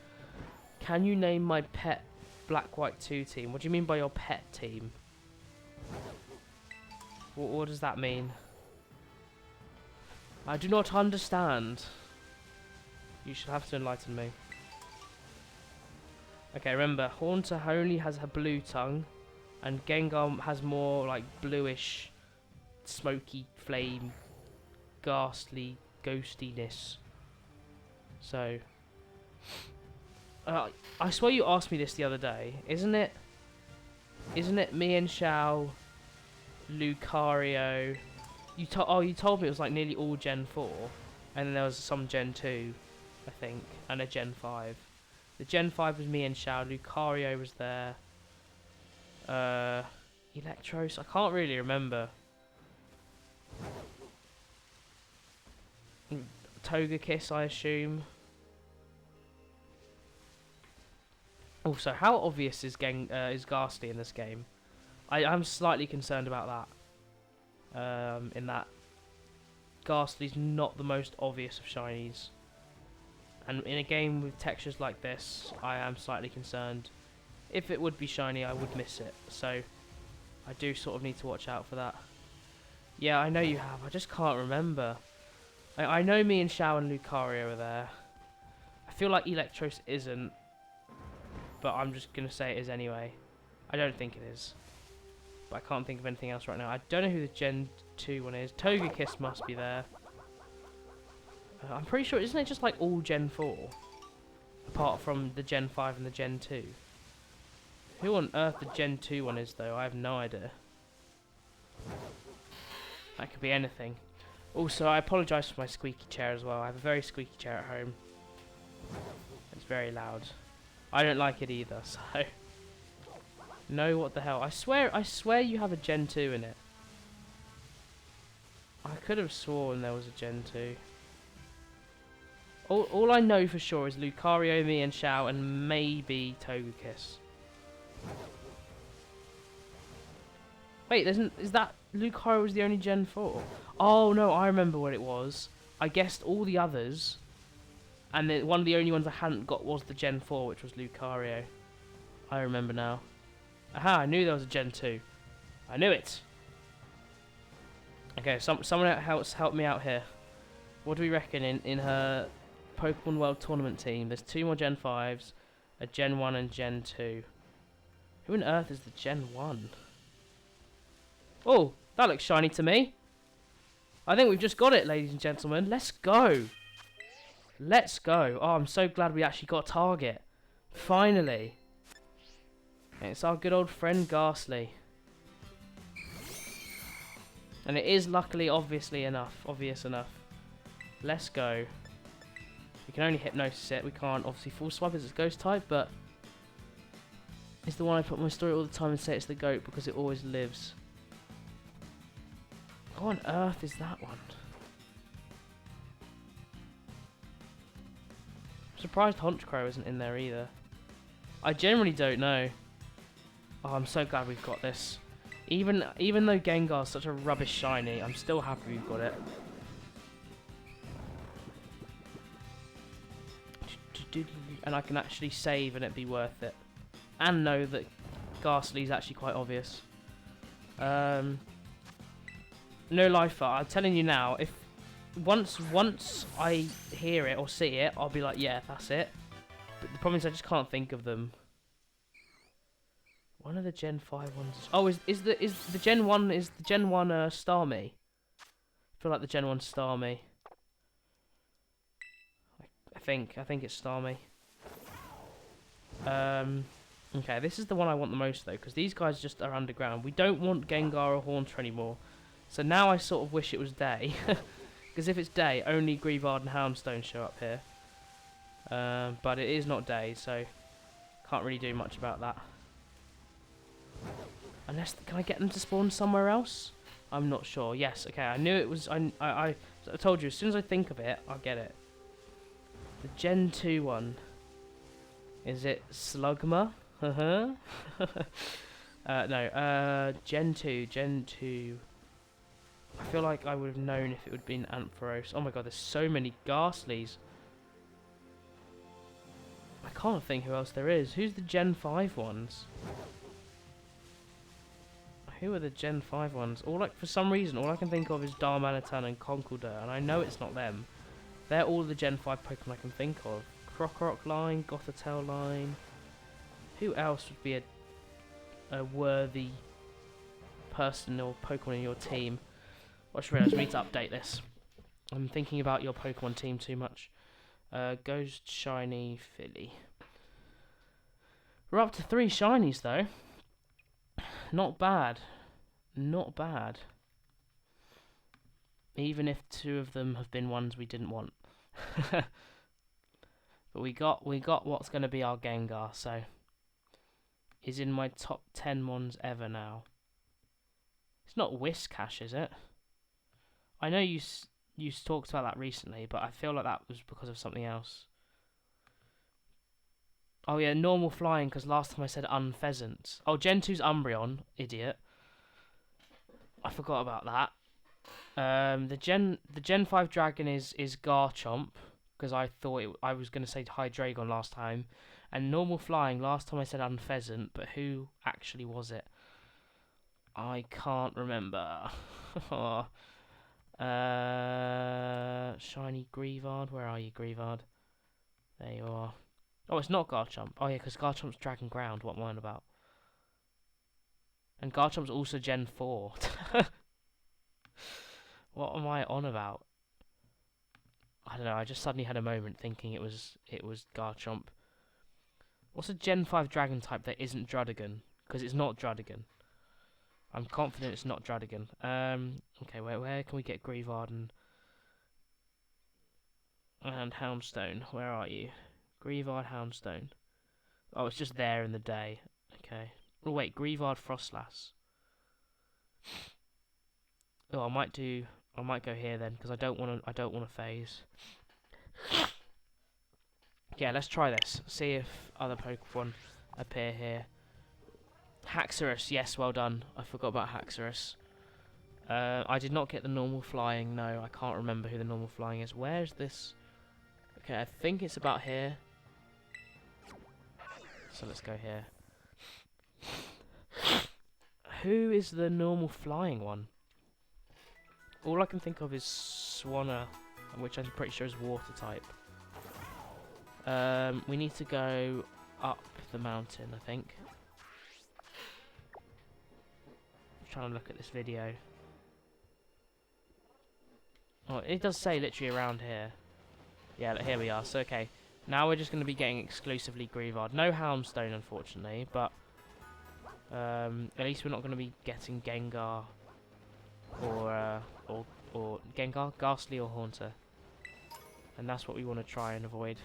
Can you name my pet Black White 2 team? What do you mean by your pet team? What does that mean? I do not understand. You should have to enlighten me. Okay, remember, Haunter only has a blue tongue, and Gengar has more like bluish, smoky flame, ghastly ghostiness. So, I swear you asked me this the other day, isn't it? Isn't it me and Shao, Lucario? You told me it was like nearly all Gen 4, and then there was some Gen 2, I think, and a Gen 5. The Gen 5 was me and Shao. Lucario was there. Electros. I can't really remember. Togekiss, I assume. Also, how obvious is Ghastly in this game? I'm slightly concerned about that. In that Ghastly's not the most obvious of shinies. And in a game with textures like this, I am slightly concerned. If it would be shiny, I would miss it. So, I do sort of need to watch out for that. Yeah, I know you have. I just can't remember. I know me and Shao and Lucario are there. I feel like Electros isn't. But I'm just going to say it is anyway. I don't think it is. But I can't think of anything else right now. I don't know who the Gen 2 one is. Togekiss must be there. I'm pretty sure, isn't it just like all Gen 4? Apart from the Gen 5 and the Gen 2. Who on earth the Gen 2 one is though? I have no idea. That could be anything. Also, I apologise for my squeaky chair as well. I have a very squeaky chair at home. It's very loud. I don't like it either, so... No, what the hell? I swear you have a Gen 2 in it. I could have sworn there was a Gen 2. All I know for sure is Lucario, me and Shao, and maybe Togekiss. Wait, is that Lucario was the only Gen 4? Oh no, I remember what it was. I guessed all the others, and then one of the only ones I hadn't got was the Gen 4, which was Lucario. I remember now. Aha, I knew there was a Gen 2. I knew it! Okay, someone else help me out here. What do we reckon in her Pokemon World Tournament team? There's 2 more Gen 5s, a Gen 1 and Gen 2. Who on earth is the Gen 1? Oh, that looks shiny to me. I think we've just got it, ladies and gentlemen. Let's go. Let's go. Oh, I'm so glad we actually got a target. Finally. It's our good old friend Ghastly. And it is luckily obvious enough. Let's go. We can only hypnosis it. We can't obviously full swipe as it's ghost type, but it's the one I put in my story all the time and say it's the goat because it always lives. What on earth is that one? I'm surprised Honchkrow isn't in there either. I generally don't know. Oh, I'm so glad we've got this. Even though Gengar's such a rubbish shiny, I'm still happy we've got it. And I can actually save and it be worth it. And know that Ghastly's actually quite obvious. No lifer, I'm telling you now, if once I hear it or see it, I'll be like, yeah, that's it. But the problem is I just can't think of them. One of the Gen 5 ones. Oh, is the Gen 1 Starmie? I feel like the Gen 1 Starmie. I think it's Starmie. Okay, this is the one I want the most though, because these guys just are underground. We don't want Gengar or Haunter anymore. So now I sort of wish it was day. Because if it's day, only Greavard and Houndstone show up here. But it is not day, so can't really do much about that. Unless, can I get them to spawn somewhere else? I'm not sure. Yes, okay, I knew it was, I told you, as soon as I think of it, I'll get it. The Gen 2 one. Is it Slugma? No, Gen 2. I feel like I would have known if it would have been Ampharos. Oh my god, there's so many Ghastlies. I can't think who else there is. Who's the Gen 5 ones? Who are the Gen 5 ones? For some reason, all I can think of is Darmanitan and Conkeldurr, and I know it's not them. They're all the Gen 5 Pokemon I can think of. Krokorok line, Gothitelle line. Who else would be a worthy person or Pokemon in your team? I just realised we need to update this. I'm thinking about your Pokemon team too much. Ghost, Shiny, Philly. We're up to 3 shinies though. Not bad. Not bad. Even if 2 of them have been ones we didn't want. But we got what's going to be our Gengar, so he's in my top 10 ones ever now. It's not Whiscash, is it? I know you talked about that recently, but I feel like that was because of something else. Oh yeah, normal flying, because last time I said Unpheasant. Oh, Gen 2's Umbreon, idiot. I forgot about that. The Gen 5 Dragon is Garchomp, because I thought I was going to say Hydreigon last time. And normal flying, last time I said Unpheasant, but who actually was it? I can't remember. Shiny Greavard, where are you, Greavard? There you are. Oh, it's not Garchomp. Oh yeah, because Garchomp's Dragon Ground, what am I on about? And Garchomp's also Gen 4. What am I on about? I don't know, I just suddenly had a moment thinking it was Garchomp. What's a Gen 5 Dragon type that isn't Druddigon? Because it's not Druddigon. I'm confident it's not Druddigon. Okay, where can we get Greavard and Houndstone? Where are you? Greavard, Houndstone. Oh, it's just there in the day. Okay. Oh wait, Greavard, Frostlass. Oh, I might go here then, because I don't want to phase. Yeah, let's try this. See if other Pokemon appear here. Haxorus, yes, well done. I forgot about Haxorus. I did not get the normal flying, no, I can't remember who the normal flying is. Where's this? Okay, I think it's about here. So let's go here. Who is the normal flying one? All I can think of is Swanna, which I'm pretty sure is water type. We need to go up the mountain, I think. I'm trying to look at this video. Oh, it does say literally around here. Yeah, here we are. So, okay. Now we're just going to be getting exclusively Greavard. No Houndstone, unfortunately, but at least we're not going to be getting Gengar or Gengar, Ghastly, or Haunter. And that's what we want to try and avoid.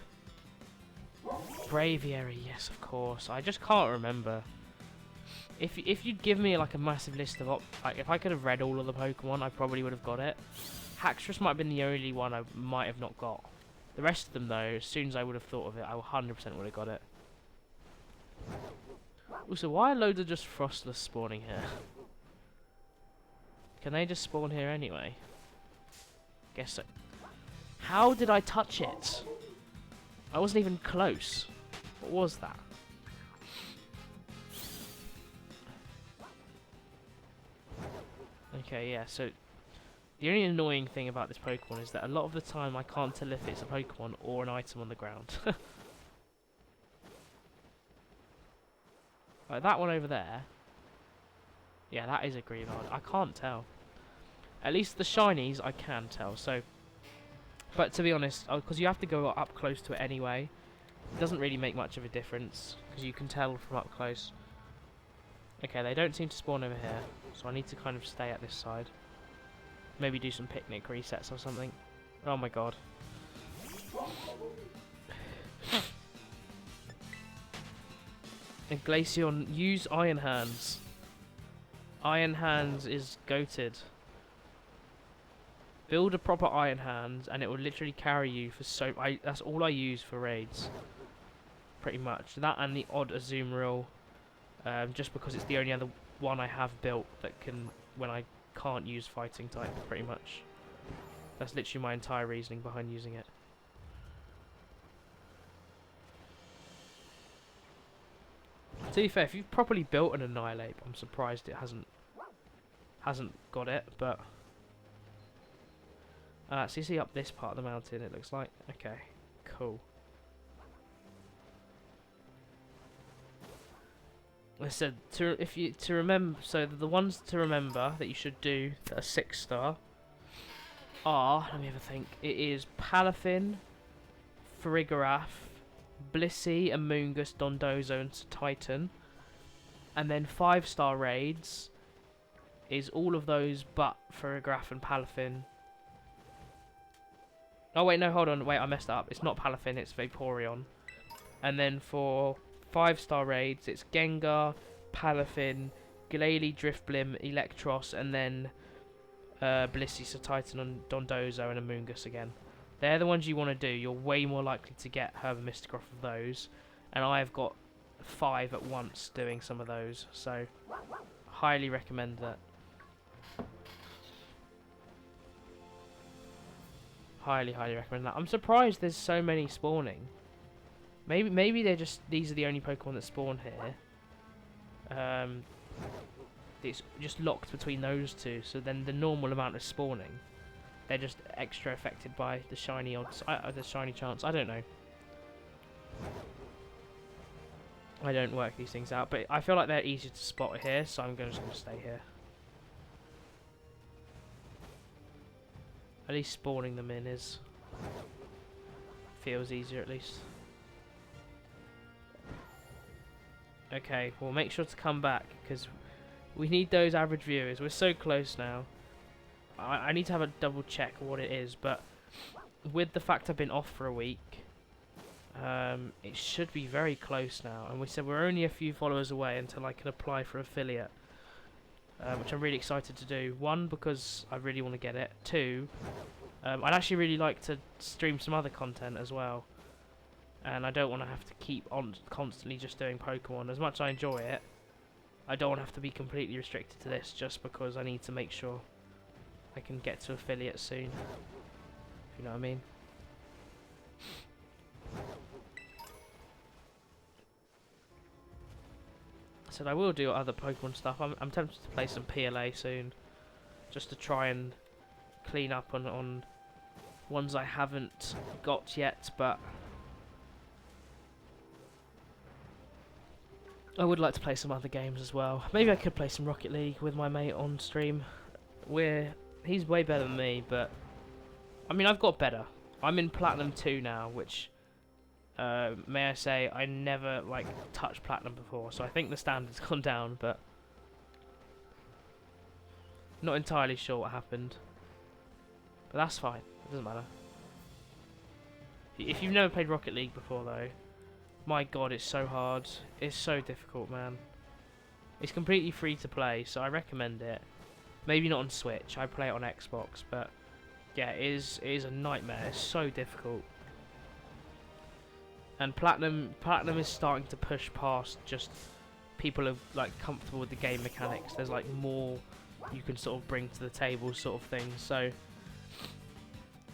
Braviary, yes, of course. I just can't remember. If you'd give me like a massive list of like if I could have read all of the Pokemon, I probably would have got it. Haxorus might have been the only one I might have not got. The rest of them, though, as soon as I would have thought of it, I 100% would have got it. Also, why are loads of just Frostless spawning here? Can they just spawn here anyway? Guess so. How did I touch it? I wasn't even close. What was that? Okay, yeah, so the only annoying thing about this Pokemon is that a lot of the time I can't tell if it's a Pokemon or an item on the ground. Like that one over there. Yeah, that is a Greavard. I can't tell. At least the shinies I can tell, so... But to be honest, because you have to go up close to it anyway, it doesn't really make much of a difference, because you can tell from up close. Okay, they don't seem to spawn over here, so I need to kind of stay at this side. Maybe do some picnic resets or something. Oh my god. And Glaceon, use Iron Hands. Iron Hands is goated. Build a proper Iron Hands and it will literally carry you for so... that's all I use for raids. Pretty much. That and the odd Azumarill. Just because it's the only other one I have built that can... when I can't use fighting type, pretty much. That's literally my entire reasoning behind using it. To be fair, if you've properly built an Annihilate, I'm surprised it hasn't got it, but... so you see up this part of the mountain, it looks like. Okay, cool. I said to remember. So the ones to remember that you should do that are 6-star are, let me have a think. It is Palafin, Farigiraf, Blissey, Amoonguss, Dondozo, and Titan. And then 5-star raids is all of those but Farigiraf and Palafin. Oh wait, no, hold on, wait, I messed up. It's not Palafin, it's Vaporeon. And then for 5-star raids, it's Gengar, Palafin, Glalie, Drifblim, Electros, and then Blissey, Titan, Dondozo, and Amoonguss again. They're the ones you want to do. You're way more likely to get Herb and Mystic off of those. And I've got 5 at once doing some of those, so highly recommend that. Highly recommend that. I'm surprised there's so many spawning. Maybe they're just, these are the only Pokemon that spawn here. It's just locked between those two, so then the normal amount of spawning, they're just extra affected by the shiny odds, the shiny chance. I don't know. I don't work these things out, but I feel like they're easier to spot here, so I'm just going to stay here. At least spawning them in feels easier at least. Okay, well make sure to come back, because we need those average viewers. We're so close now. I need to have a double check what it is, but with the fact I've been off for a week, it should be very close now. And we said we're only a few followers away until I can apply for affiliate, which I'm really excited to do. 1, because I really want to get it. 2, I'd actually really like to stream some other content as well. And I don't want to have to keep on constantly just doing Pokemon. As much as I enjoy it, I don't want to have to be completely restricted to this just because I need to make sure I can get to affiliate soon. If you know what I mean. I said I will do other Pokemon stuff. I'm tempted to play some PLA soon, just to try and clean up on ones I haven't got yet, but I would like to play some other games as well. Maybe I could play some Rocket League with my mate on stream. He's way better than me, but I mean, I've got better. I'm in Platinum 2 now, which may I say, I never touched Platinum before, so I think the standard's gone down, but not entirely sure what happened. But that's fine. It doesn't matter. If you've never played Rocket League before, though, my god, it's so hard. It's so difficult, man. It's completely free to play, so I recommend it. Maybe not on Switch. I play it on Xbox, but yeah, it is a nightmare. It's so difficult. And Platinum is starting to push past just people are comfortable with the game mechanics. There's more you can sort of bring to the table, sort of thing. So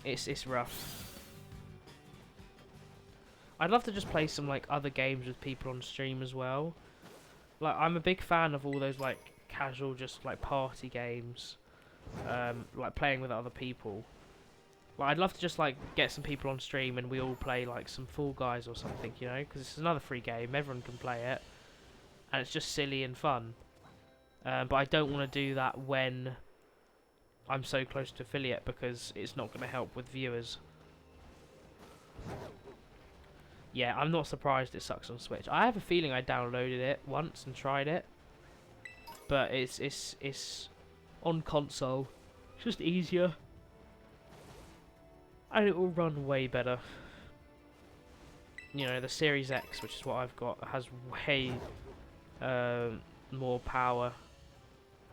it's rough. I'd love to just play some other games with people on stream as well. I'm a big fan of all those casual, just party games, playing with other people. I'd love to just get some people on stream and we all play some Fall Guys or something, you know, because it's another free game. Everyone can play it, and it's just silly and fun. But I don't want to do that when I'm so close to affiliate, because it's not going to help with viewers. Yeah, I'm not surprised it sucks on Switch. I have a feeling I downloaded it once and tried it, but it's on console. It's just easier, and it will run way better. You know, the Series X, which is what I've got, has way more power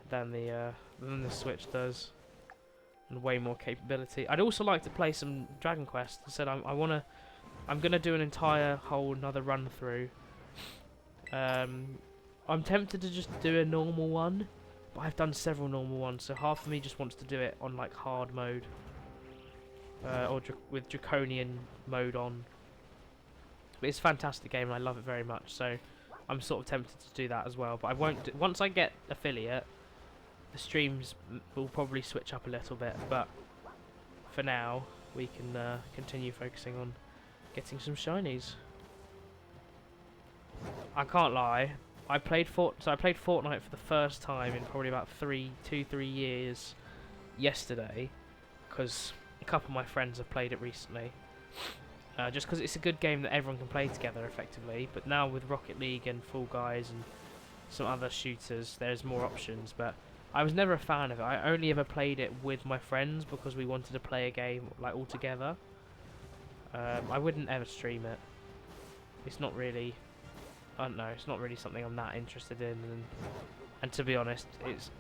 than the Switch does, and way more capability. I'd also like to play some Dragon Quest. I said I'm gonna do an entire another run through. I'm tempted to just do a normal one, but I've done several normal ones, so half of me just wants to do it on hard mode, or with Draconian mode on. But it's a fantastic game and I love it very much, so I'm sort of tempted to do that as well. But I won't. Once I get affiliate, the streams will probably switch up a little bit. But for now, we can continue focusing on getting some shinies. I can't lie. I played Fortnite for the first time in probably about 3 years yesterday, because a couple of my friends have played it recently. Just because it's a good game that everyone can play together effectively. But now with Rocket League and Fall Guys and some other shooters, there's more options, but I was never a fan of it. I only ever played it with my friends because we wanted to play a game like all together. I wouldn't ever stream it. It's not really, I don't know, it's not really something I'm that interested in, and to be honest, it's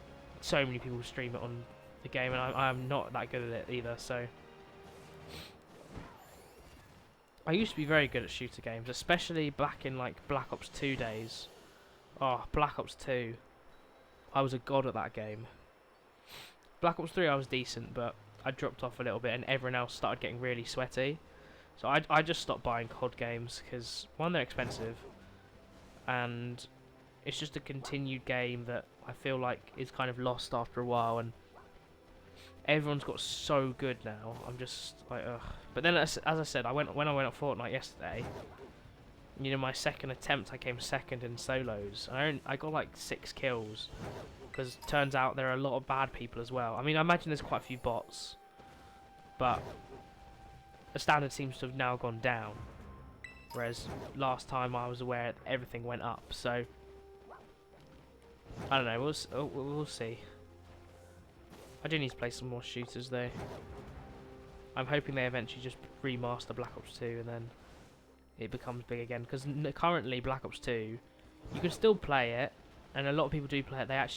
so many people stream it on the game, and I'm not that good at it either, so. I used to be very good at shooter games, especially back in like Black Ops 2 days. Oh, Black Ops 2. I was a god at that game. Black Ops 3 I was decent, but I dropped off a little bit and everyone else started getting really sweaty. So I just stopped buying COD games because, one, they're expensive, and it's just a continued game that I feel like is kind of lost after a while, and everyone's got so good now. I'm just like, ugh. But then, as I said, when I went on Fortnite yesterday, you know, my second attempt, I came second in solos. I got like 6 kills, because it turns out there are a lot of bad people as well. I mean, I imagine there's quite a few bots, but the standard seems to have now gone down, whereas last time I was aware everything went up. So I don't know. We'll see. I do need to play some more shooters though. I'm hoping they eventually just remaster Black Ops 2 and then it becomes big again. Because currently Black Ops 2, you can still play it, and a lot of people do play it. I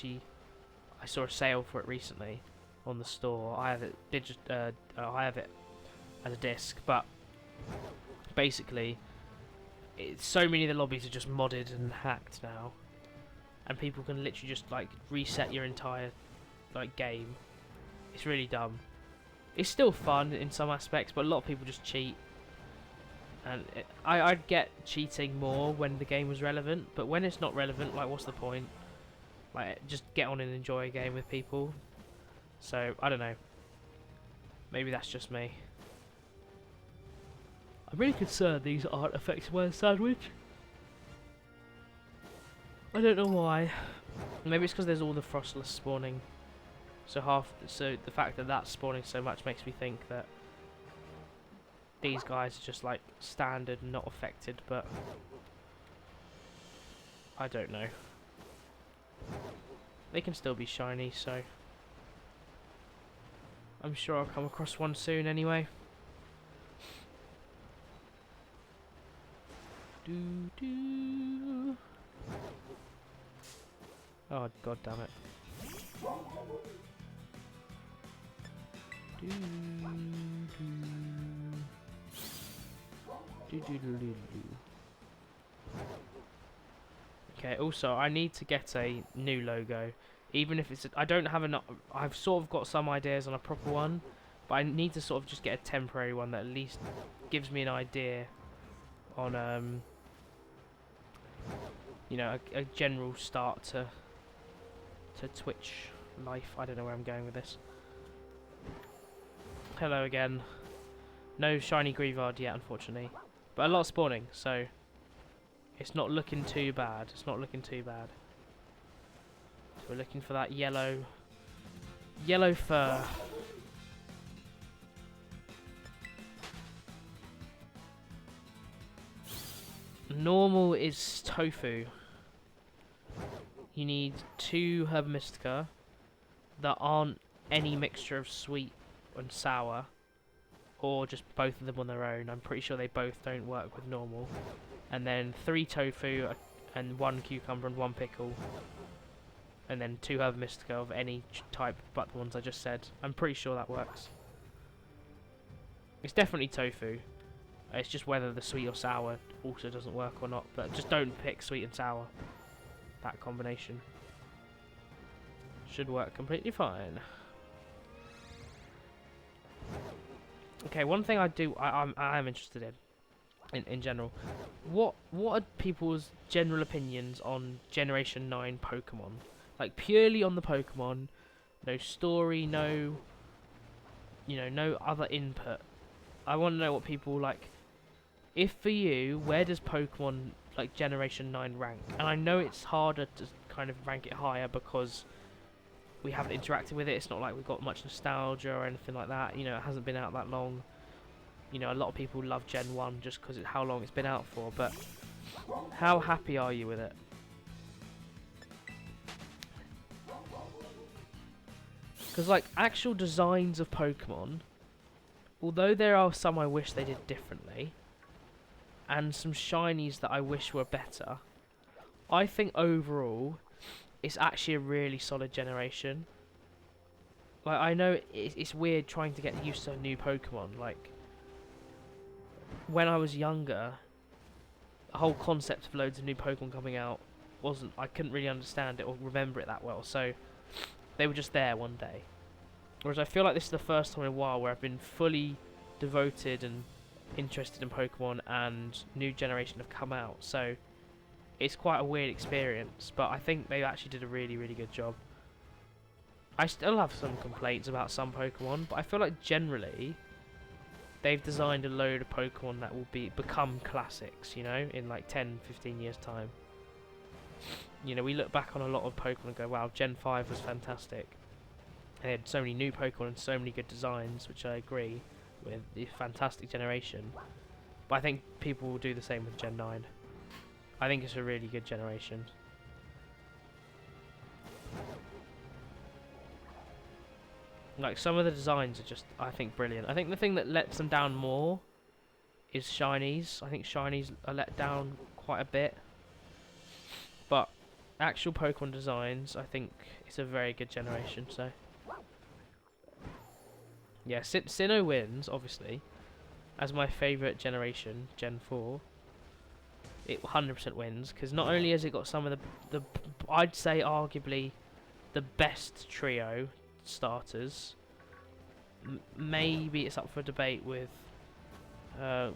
saw a sale for it recently on the store. I have it I have it as a disc, but basically, so many of the lobbies are just modded and hacked now, and people can literally just like reset your entire like game. It's really dumb. It's still fun in some aspects, but a lot of people just cheat. And I'd get cheating more when the game was relevant, but when it's not relevant, like, what's the point? Like, just get on and enjoy a game with people. So, I don't know. Maybe that's just me. I'm really concerned these aren't affecting my sandwich. I don't know why. Maybe it's because there's all the frostless spawning. So the fact that that's spawning so much makes me think that these guys are just like standard and not affected, but I don't know. They can still be shiny, so I'm sure I'll come across one soon anyway. Oh, god damn it. Okay, also I need to get a new logo, even if it's I don't have enough. I've sort of got some ideas on a proper one, but I need to sort of just get a temporary one that at least gives me an idea on you know, a general start to Twitch life. I don't know where I'm going with this. Hello again. No shiny Grievard yet, unfortunately, but a lot of spawning, so it's not looking too bad. It's not looking too bad. So we're looking for that yellow fur. Normal is tofu. You need 2 herb mystica that aren't any mixture of sweet and sour, or just both of them on their own. I'm pretty sure they both don't work with normal. And then 3 tofu and 1 cucumber and 1 pickle, and then 2 herb mystica of any type but the ones I just said. I'm pretty sure that works. It's definitely tofu. It's just whether the sweet or sour also doesn't work or not, but just don't pick sweet and sour. That combination should work completely fine. Okay, one thing I am interested in general. What are people's general opinions on Generation 9 Pokemon? Like, purely on the Pokemon, no story, no, you know, no other input. I want to know what people like. If for you, where does Pokemon like Generation 9 rank? And I know it's harder to kind of rank it higher because we haven't interacted with it. It's not like we've got much nostalgia or anything like that. You know, it hasn't been out that long. You know, a lot of people love Gen 1 just because how long it's been out for. But how happy are you with it? Because, like, actual designs of Pokemon, although there are some I wish they did differently, and some shinies that I wish were better, I think overall, it's actually a really solid generation. Like, I know it's weird trying to get used to a new Pokemon. Like, when I was younger, the whole concept of loads of new Pokemon coming out I couldn't really understand it or remember it that well, so they were just there one day. Whereas I feel like this is the first time in a while where I've been fully devoted and interested in Pokemon and new generation have come out, so it's quite a weird experience, but I think they actually did a really, really good job. I still have some complaints about some Pokemon, but I feel like generally they've designed a load of Pokemon that will become classics, you know, in like 10, 15 years time. You know, we look back on a lot of Pokemon and go, wow, Gen 5 was fantastic. And they had so many new Pokemon and so many good designs, which I agree with, the fantastic generation. But I think people will do the same with Gen 9. I think it's a really good generation. Like, some of the designs are just, I think, brilliant. I think the thing that lets them down more is shinies. I think shinies are let down quite a bit. But actual Pokemon designs, I think it's a very good generation, so. Yeah, Sinnoh wins, obviously, as my favourite generation, Gen 4. It 100% wins, because not only has it got some of the I'd say arguably the best trio starters. Maybe it's up for debate with a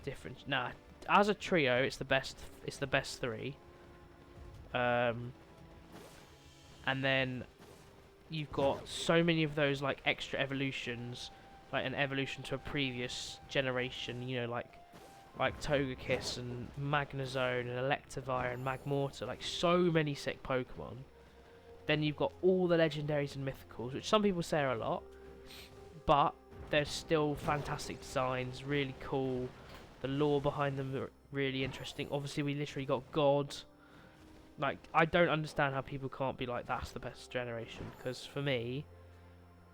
different. Nah, as a trio, it's the best. It's the best three. And then you've got so many of those like extra evolutions, like an evolution to a previous generation. You know, like Togekiss and Magnezone and Electivire and Magmortar. Like so many sick Pokemon. Then you've got all the legendaries and mythicals, which some people say are a lot, but there's still fantastic designs, really cool. The lore behind them are really interesting. Obviously, we literally got God. Like, I don't understand how people can't be like, that's the best generation, because for me,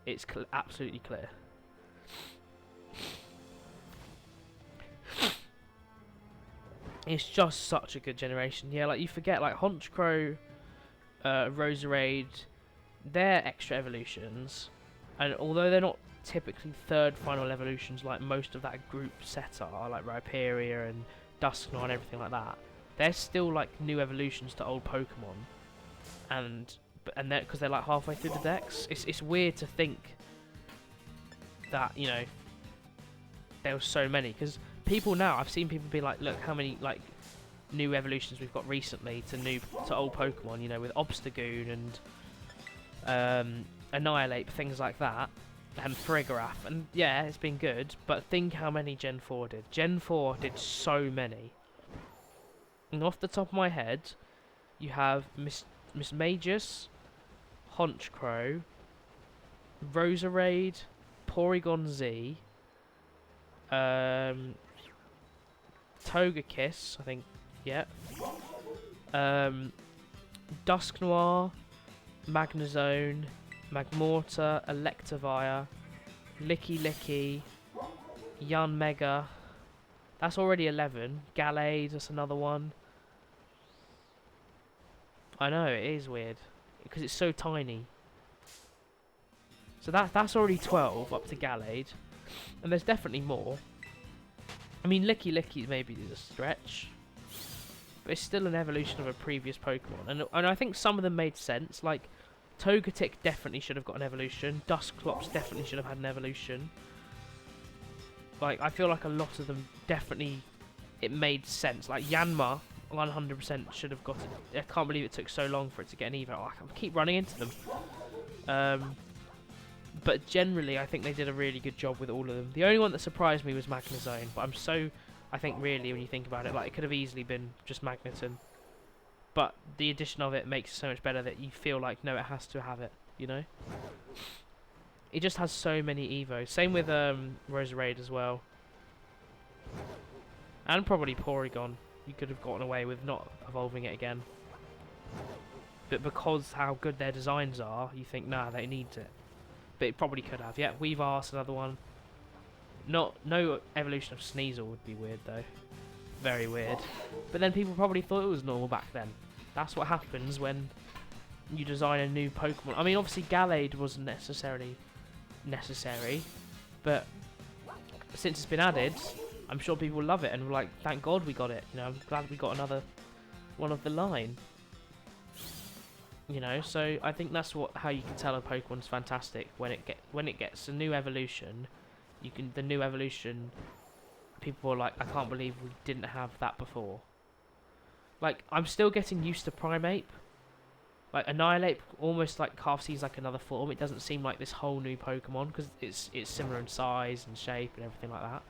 it's absolutely clear. It's just such a good generation. Yeah, like, you forget, like, Honchkrow, Roserade, they're extra evolutions, and although they're not typically third final evolutions like most of that group set are, like Rhyperior and Dusknoir and everything like that, they're still like new evolutions to old Pokemon, and because they're like halfway through the decks. It's weird to think that, you know, there were so many, because people now, I've seen people be like, look how many like new evolutions we've got recently to old Pokemon, you know, with Obstagoon and Annihilate, things like that, and Farigiraf, and yeah, it's been good, but think how many Gen 4 did. Gen 4 did so many. And off the top of my head, you have Mismagius, Honchkrow, Roserade, Porygon Z, Togekiss, I think, yeah, Dusknoir, Magnezone, Magmortar, Electivire, Licky, Yanmega. That's already 11. Gallade, that's another one. I know, it is weird, because it's so tiny. So that's already 12 up to Gallade, and there's definitely more. I mean, Licky maybe is a stretch, but it's still an evolution of a previous Pokemon, and I think some of them made sense. Like Togetic definitely should have got an evolution. Dusclops definitely should have had an evolution. Like, I feel like a lot of them definitely, it made sense. Like Yanma, 100% should have got it. I can't believe it took so long for it to get an Evo. I keep running into them. But generally, I think they did a really good job with all of them. The only one that surprised me was Magnezone, but I think really, when you think about it, like, it could have easily been just Magneton. But the addition of it makes it so much better that you feel like, no, it has to have it, you know? It just has so many Evos. Same with Roserade as well. And probably Porygon. You could have gotten away with not evolving it again. But because how good their designs are, you think, nah, they need it. but it probably could have. Yeah, Weavar's another one. No evolution of Sneasel would be weird though. Very weird. But then people probably thought it was normal back then. That's what happens when you design a new Pokemon. I mean, obviously Gallade wasn't necessarily necessary, but since it's been added, I'm sure people love it and were like, thank God we got it. You know, I'm glad we got another one of the line. You know, so I think that's how you can tell a Pokemon's fantastic when it gets a new evolution. The new evolution. People are like, I can't believe we didn't have that before. Like, I'm still getting used to Primeape. Like, Annihilate almost like half sees like another form. It doesn't seem like this whole new Pokemon because it's similar in size and shape and everything like that.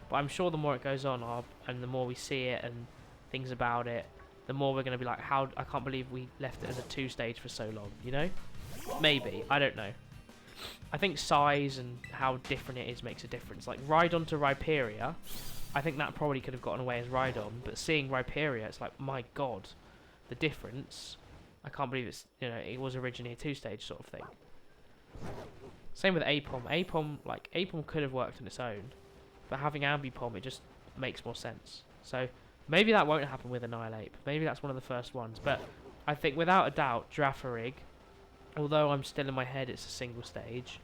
But I'm sure the more it goes on, and the more we see it and things about it, the more we're going to be like, I can't believe we left it as a 2-stage for so long, you know? Maybe, I don't know. I think size and how different it is makes a difference. Like, Rhydon to Rhyperior, I think that probably could have gotten away as Rhydon, but seeing Rhyperior, it's like, my God, the difference. I can't believe it was originally a 2-stage sort of thing. Same with Apom. Apom could have worked on its own, but having Ambipom, it just makes more sense. So, maybe that won't happen with Annihilate. Maybe that's one of the first ones. But I think without a doubt, Girafarig, although I'm still in my head it's a single stage,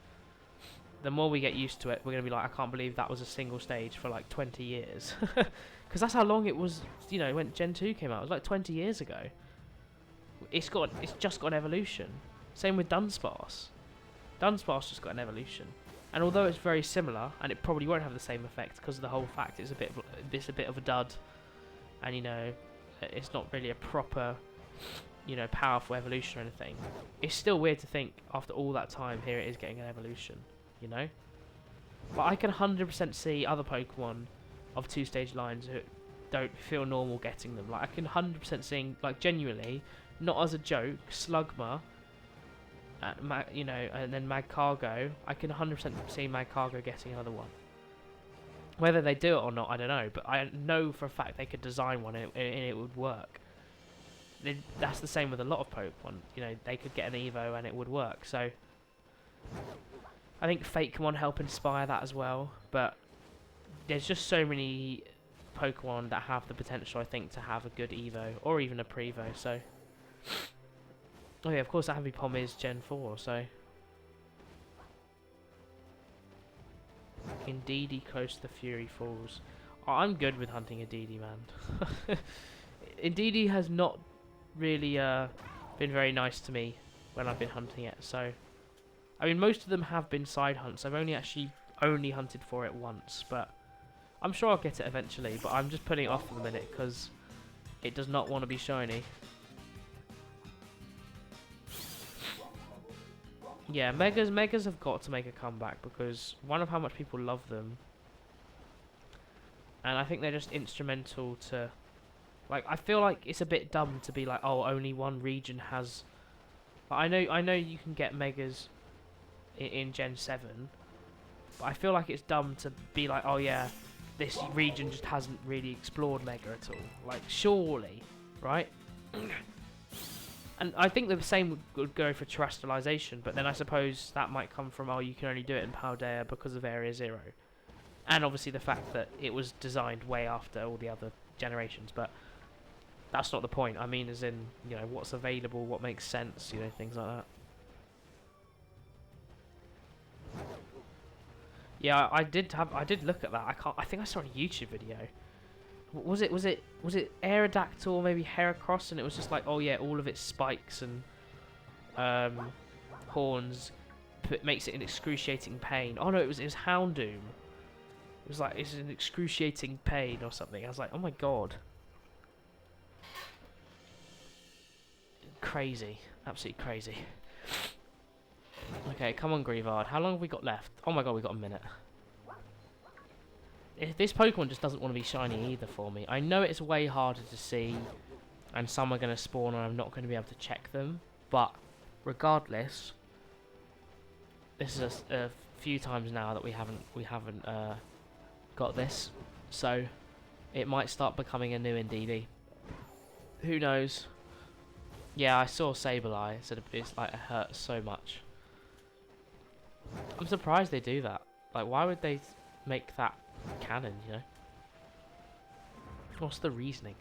the more we get used to it, we're going to be like, I can't believe that was a single stage for like 20 years. Because that's how long it was, you know, when Gen 2 came out. It was like 20 years ago. It's just got an evolution. Same with Dunsparce. Dunsparce just got an evolution. And although it's very similar, and it probably won't have the same effect because of the whole fact it's a bit of a dud, and you know, it's not really a proper, you know, powerful evolution or anything. It's still weird to think after all that time, here it is getting an evolution, you know. But I can 100% see other Pokemon of 2-stage lines who don't feel normal getting them. Like I can 100% see, like genuinely, not as a joke, Slugma. You know, and then Magcargo, I can 100% see Magcargo getting another one. Whether they do it or not, I don't know, but I know for a fact they could design one and it would work. That's the same with a lot of Pokemon. You know, they could get an Evo and it would work. So, I think Fakemon help inspire that as well, but there's just so many Pokemon that have the potential, I think, to have a good Evo, or even a Prevo, so... Oh yeah, of course that Ambipom is Gen 4, so... Indeedee close to the Fury Falls. Oh, I'm good with hunting Indeedee, man. Indeedee has not really been very nice to me when I've been hunting it, so... I mean, most of them have been side hunts. I've only hunted for it once, but... I'm sure I'll get it eventually, but I'm just putting it off for the minute, because... it does not want to be shiny. Yeah, Megas have got to make a comeback because one of how much people love them, and I think they're just instrumental to, like, I feel like it's a bit dumb to be like, oh, only one region has. I know you can get Megas in Gen 7, but I feel like it's dumb to be like, oh yeah, this region just hasn't really explored Mega at all. Like, surely, right? And I think the same would go for terrestrialization, but then I suppose that might come from, oh, you can only do it in Paldea because of Area 0. And obviously the fact that it was designed way after all the other generations, but that's not the point. I mean, as in, you know, what's available, what makes sense, you know, things like that. Yeah, I did look at that. I think I saw a YouTube video. Was it Aerodactyl or maybe Heracross, and it was just like, oh yeah, all of its spikes and horns makes it an excruciating pain. Oh no, it was Houndoom. It was like, it's an excruciating pain or something. I was like, oh my God. Crazy. Absolutely crazy. Okay, come on, Greavard. How long have we got left? Oh my God, we've got a minute. This Pokemon just doesn't want to be shiny either for me. I know it's way harder to see, and some are going to spawn and I'm not going to be able to check them, but regardless, this is a few times now that we haven't got this, so it might start becoming a new Indeedee. Who knows? Yeah, I saw Sableye, so it's like, it hurts so much. I'm surprised they do that. Like, why would they make that canon, you know? What's the reasoning?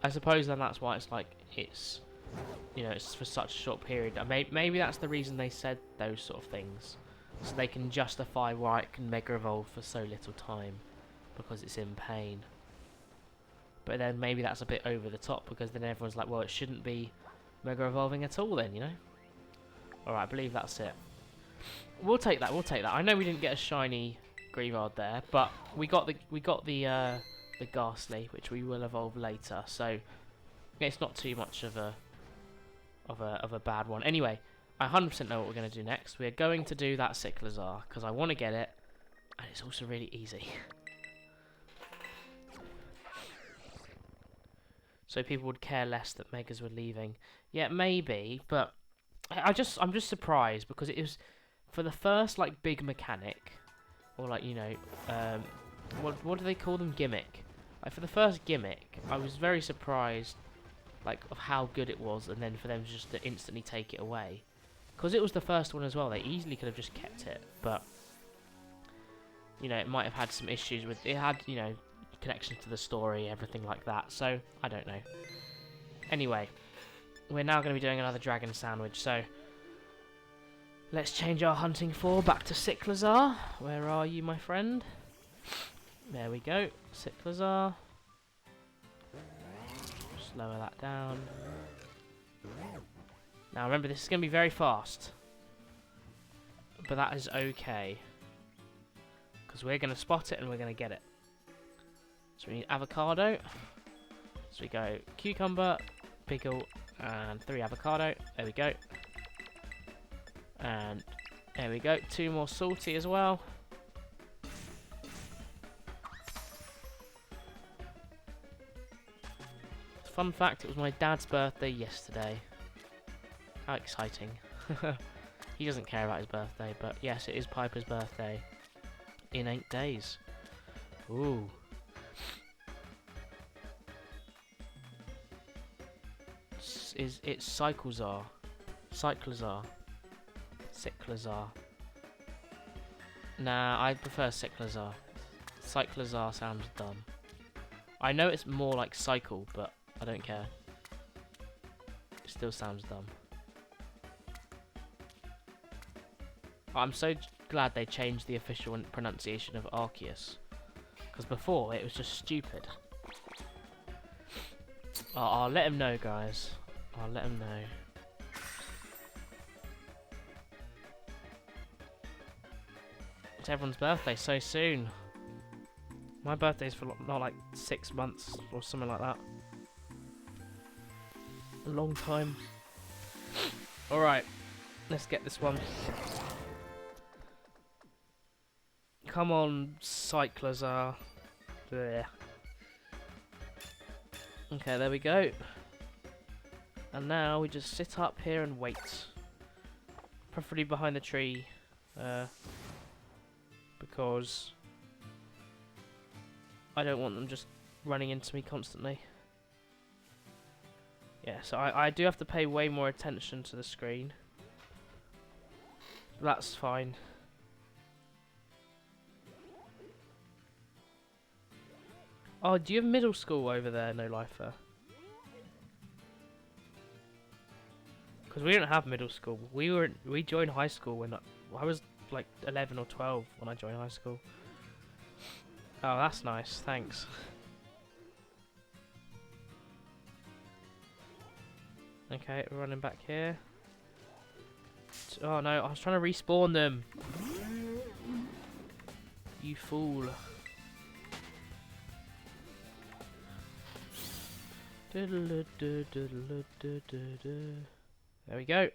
I suppose then that's why it's like, it's, you know, it's for such a short period. Maybe that's the reason they said those sort of things. So they can justify why it can Mega Evolve for so little time. Because it's in pain. But then maybe that's a bit over the top, because then everyone's like, well, it shouldn't be Mega Evolving at all then, you know? Alright, I believe that's it. We'll take that, we'll take that. I know we didn't get a shiny Greavard there, but we got the Ghastly, which we will evolve later, so it's not too much of a bad one. Anyway, I 100% know what we're going to do next. We're going to do that Cyclizar, because I want to get it, and it's also really easy. So people would care less that Megas were leaving. Yeah, maybe, but I'm just surprised, because it was for the first like big mechanic, or like, you know, what do they call them? Gimmick. Like for the first gimmick, I was very surprised, like of how good it was, and then for them just to instantly take it away, because it was the first one as well. They easily could have just kept it, but you know, it might have had some issues with it. Had, you know, connection to the story, everything like that, so I don't know. Anyway, we're now going to be doing another dragon sandwich, so let's change our hunting form back to Cyclizar. Where are you, my friend? There we go, Cyclizar. Just lower that down. Now remember, this is going to be very fast, but that is okay, because we're going to spot it and we're going to get it. So we need avocado. So we go cucumber, pickle, and 3 avocado. There we go. And there we go. 2 more salty as well. Fun fact, it was my dad's birthday yesterday. How exciting. He doesn't care about his birthday, but yes, it is Piper's birthday in 8 days. Ooh. It's Cyclizar. Nah, I prefer Cyclizar. Cyclizar sounds dumb. I know it's more like cycle, but I don't care. It still sounds dumb. I'm so glad they changed the official pronunciation of Arceus, because before it was just stupid. I'll let him know, guys. I'll let him know. It's everyone's birthday so soon. My birthday's for not like 6 months or something like that. A long time. Alright, let's get this one. Come on, Cyclizar. Blech. Okay, there we go. And now we just sit up here and wait. Preferably behind the tree. Because I don't want them just running into me constantly. Yeah, so I do have to pay way more attention to the screen. That's fine. Oh, do you have middle school over there, No Lifer? Because we don't have middle school. We joined high school when I was like 11 or 12 when I joined high school. Oh, that's nice. Thanks. Okay, we're running back here. Oh no, I was trying to respawn them. You fool. There we go.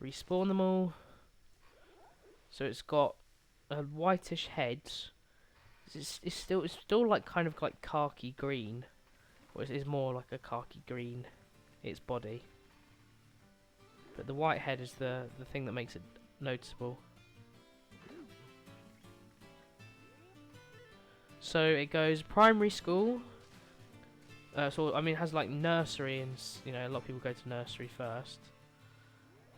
Respawn them all. So it's got a whitish head. It's still like kind of like khaki green. Or it is more like a khaki green. Its body. But the white head is the thing that makes it noticeable. So it goes primary school, So I mean, it has like nursery and you know a lot of people go to nursery first.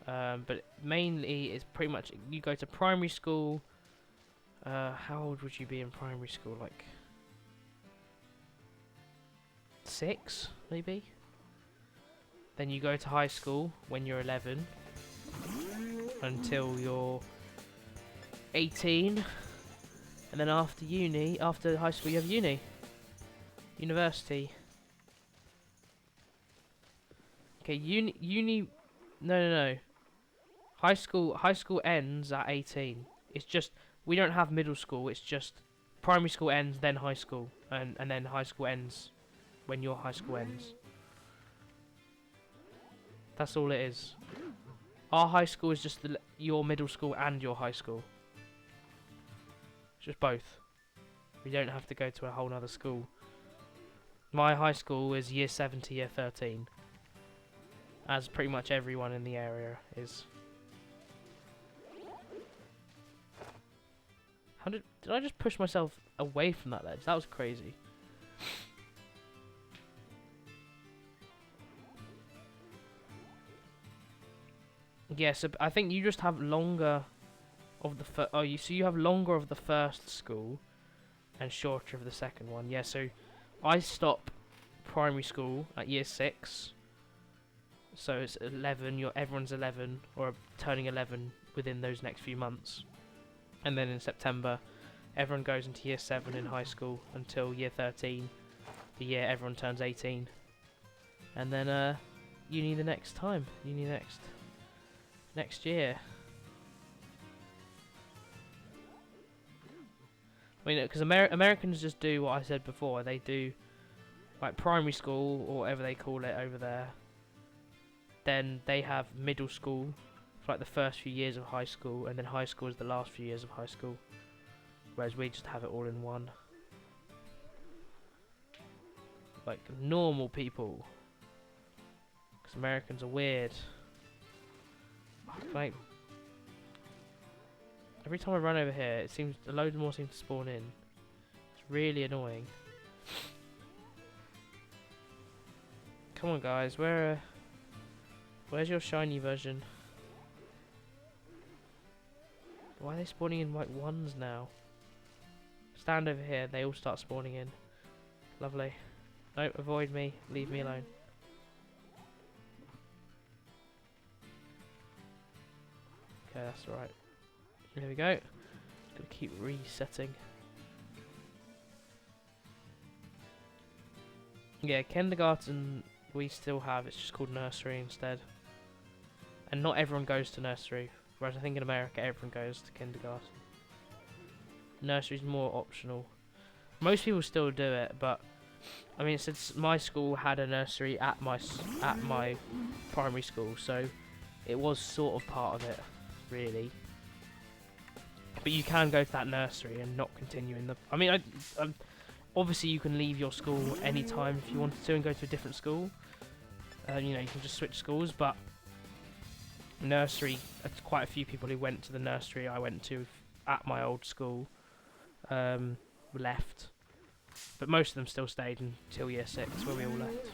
But mainly it's pretty much you go to primary school. How old would you be in primary school? Like 6, maybe. Then you go to high school when you're 11 until you're 18, and then after uni, after high school, you have university. Okay, uni. No. High school ends at 18. It's just we don't have middle school. It's just primary school ends, then high school, and then high school ends when your high school ends. That's all it is. Our high school is just your middle school and your high school. It's just both. We don't have to go to a whole nother school. My high school is year 7 to year 13. As pretty much everyone in the area is. How did I just push myself away from that ledge? That was crazy. Yeah, so I think you just have longer of the so you have longer of the first school and shorter of the second one. Yeah, so I stop primary school at year 6. So it's 11, everyone's 11 or turning 11 within those next few months. And then in September everyone goes into year 7 in high school until year 13, the year everyone turns 18. And then uni the next time. Uni next year. I mean, because Americans just do what I said before. They do like primary school or whatever they call it over there. Then they have middle school for like the first few years of high school, and then high school is the last few years of high school. Whereas we just have it all in one. Like normal people. Because Americans are weird. Like every time I run over here, it seems a load more seem to spawn in. It's really annoying. Come on, guys, where's your shiny version? Why are they spawning in like ones now? Stand over here. They all start spawning in. Lovely. No, avoid me. Leave me alone. Okay, that's alright. There we go. Gotta keep resetting. Yeah, kindergarten we still have. It's just called nursery instead. And not everyone goes to nursery. Whereas I think in America everyone goes to kindergarten. Nursery's more optional. Most people still do it, but I mean, since my school had a nursery at my primary school, so it was sort of part of it, really. But you can go to that nursery and not continue in the. I mean, obviously you can leave your school anytime if you wanted to and go to a different school. You know, you can just switch schools, but nursery. Quite a few people who went to the nursery I went to at my old school left, but most of them still stayed until year 6, where we all left.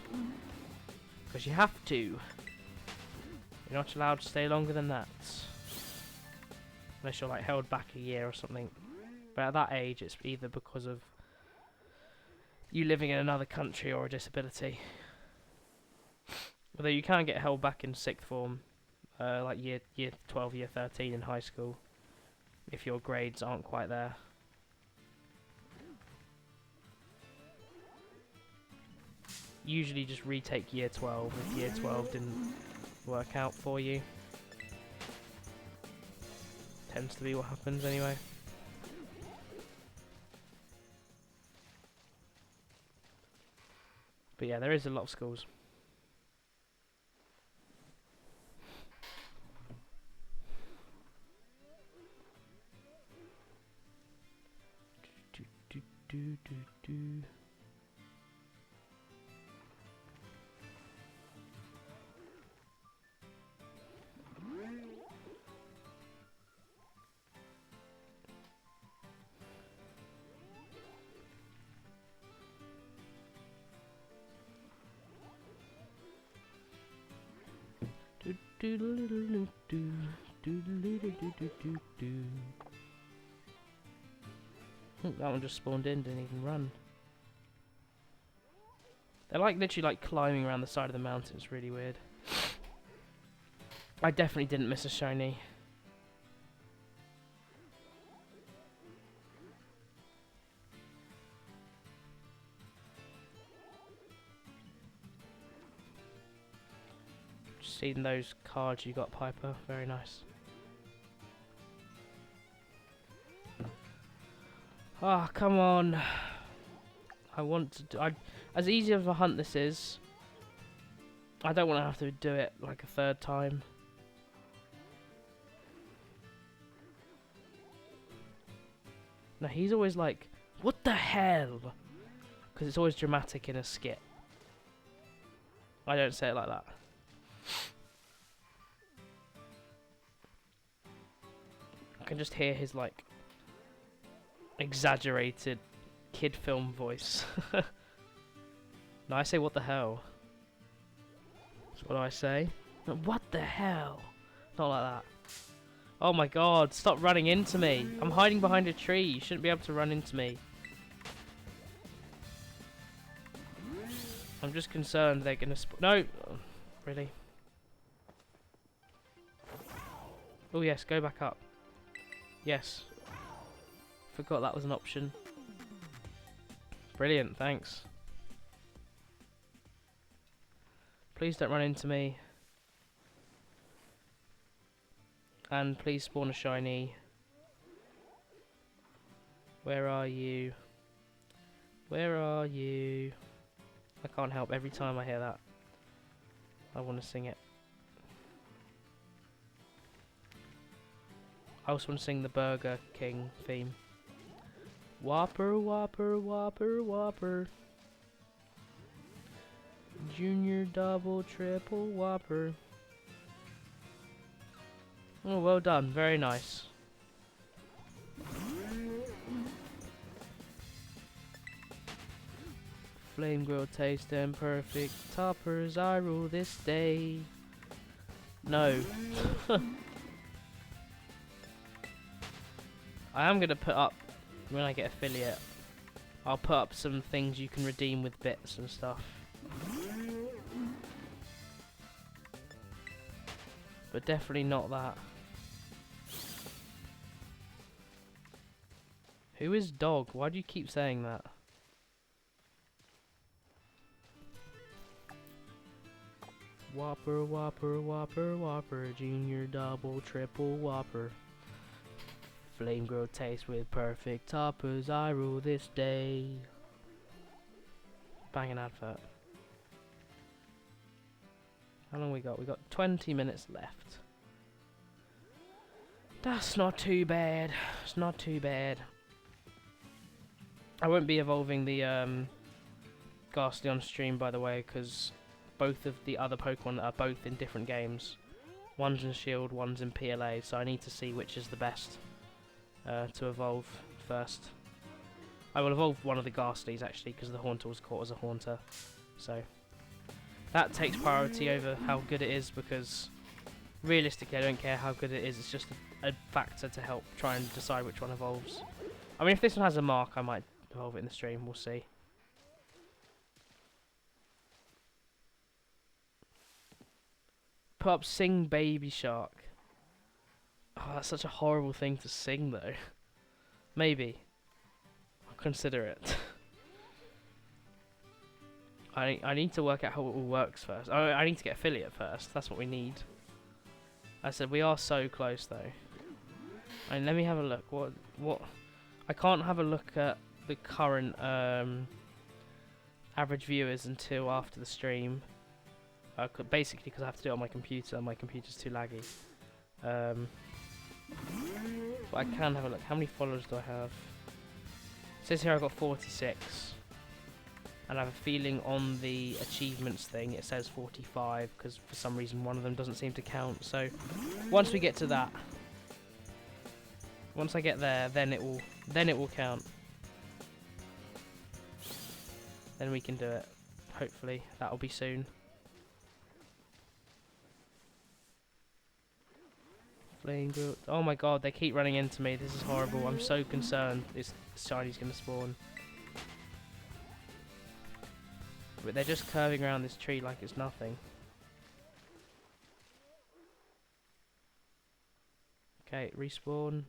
Because you have to. You're not allowed to stay longer than that, unless you're like held back a year or something. But at that age, it's either because of you living in another country or a disability. Although you can get held back in 6th form, like year 12, year 13 in high school, if your grades aren't quite there. Usually just retake year 12 if year 12 didn't work out for you. Tends to be what happens anyway. But yeah, there is a lot of schools. Do. That one just spawned in, didn't even run. They're like literally like climbing around the side of the mountain. It's really weird. I definitely didn't miss a shiny. Just seeing those cards you got, Piper. Very nice. Ah, oh, come on. I want to do... as easy of a hunt this is, I don't want to have to do it like a third time. No, he's always like, what the hell? Because it's always dramatic in a skit. I don't say it like that. I can just hear his like exaggerated kid film voice. No, I say what the hell. That's what I say. No, what the hell? Not like that. Oh my god, stop running into me. I'm hiding behind a tree. You shouldn't be able to run into me. I'm just concerned they're gonna no! Oh, really? Oh yes, go back up. Yes. Forgot that was an option. Brilliant, thanks. Please don't run into me. And please spawn a shiny. Where are you? Where are you? I can't help every time I hear that. I want to sing it. I also want to sing the Burger King theme. Whopper, Whopper, Whopper, Whopper. Junior, double, triple, Whopper. Oh, well done. Very nice. Flame grill taste and perfect toppers. I rule this day. No. I am going to put up, when I get affiliate, I'll put up some things you can redeem with bits and stuff. But definitely not that. Who is dog? Why do you keep saying that? Whopper, Whopper, Whopper, Whopper, Junior, double, triple, Whopper. Flame grill taste with perfect toppers. I rule this day. Banging advert. How long we got? We got 20 minutes left. That's not too bad. It's not too bad. I won't be evolving the Ghastly on stream, by the way, because both of the other Pokemon are both in different games. One's in Shield, one's in PLA, so I need to see which is the best to evolve first. I will evolve one of the Ghastlies, actually, because the Haunter was caught as a Haunter. So that takes priority over how good it is, because realistically I don't care how good it is, it's just a factor to help try and decide which one evolves. I mean, if this one has a mark, I might evolve it in the stream, we'll see. Put up Sing Baby Shark. Oh, that's such a horrible thing to sing, though. Maybe. I'll consider it. I need to work out how it all works first. I need to get affiliate first. That's what we need. I said we are so close, though. And let me have a look. What? I can't have a look at the current average viewers until after the stream. Basically, because I have to do it on my computer. My computer's too laggy. But I can have a look. How many followers do I have? It says here I've got 46. And I have a feeling on the achievements thing it says 45, because for some reason one of them doesn't seem to count. So once we get to that, once I get there, then it will count. Then we can do it. Hopefully that'll be soon. Flame grilled. Oh my god, they keep running into me. This is horrible. I'm so concerned this shini's gonna spawn. But they're just curving around this tree like it's nothing. Okay, respawn.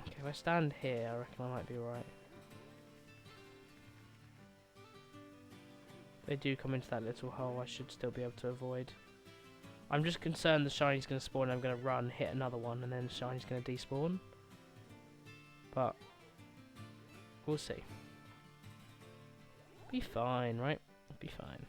Okay, if I stand here, I reckon I might be alright. They do come into that little hole, I should still be able to avoid. I'm just concerned the shiny's going to spawn and I'm going to run, hit another one, and then the shiny's going to despawn. But we'll see. Be fine, right? Be fine.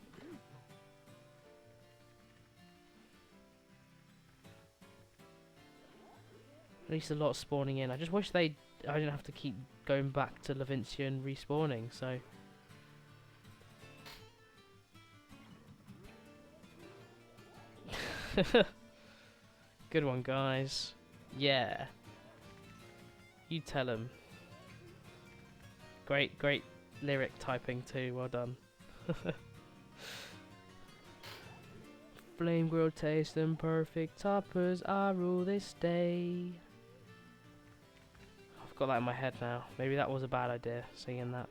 At least a lot spawning in. I just wish I didn't have to keep going back to Levincia and respawning, so... Good one, guys. Yeah. You tell him. Great lyric typing too. Well done. Flame grilled taste and perfect toppers. I rule this day. I've got that in my head now. Maybe that was a bad idea, singing that.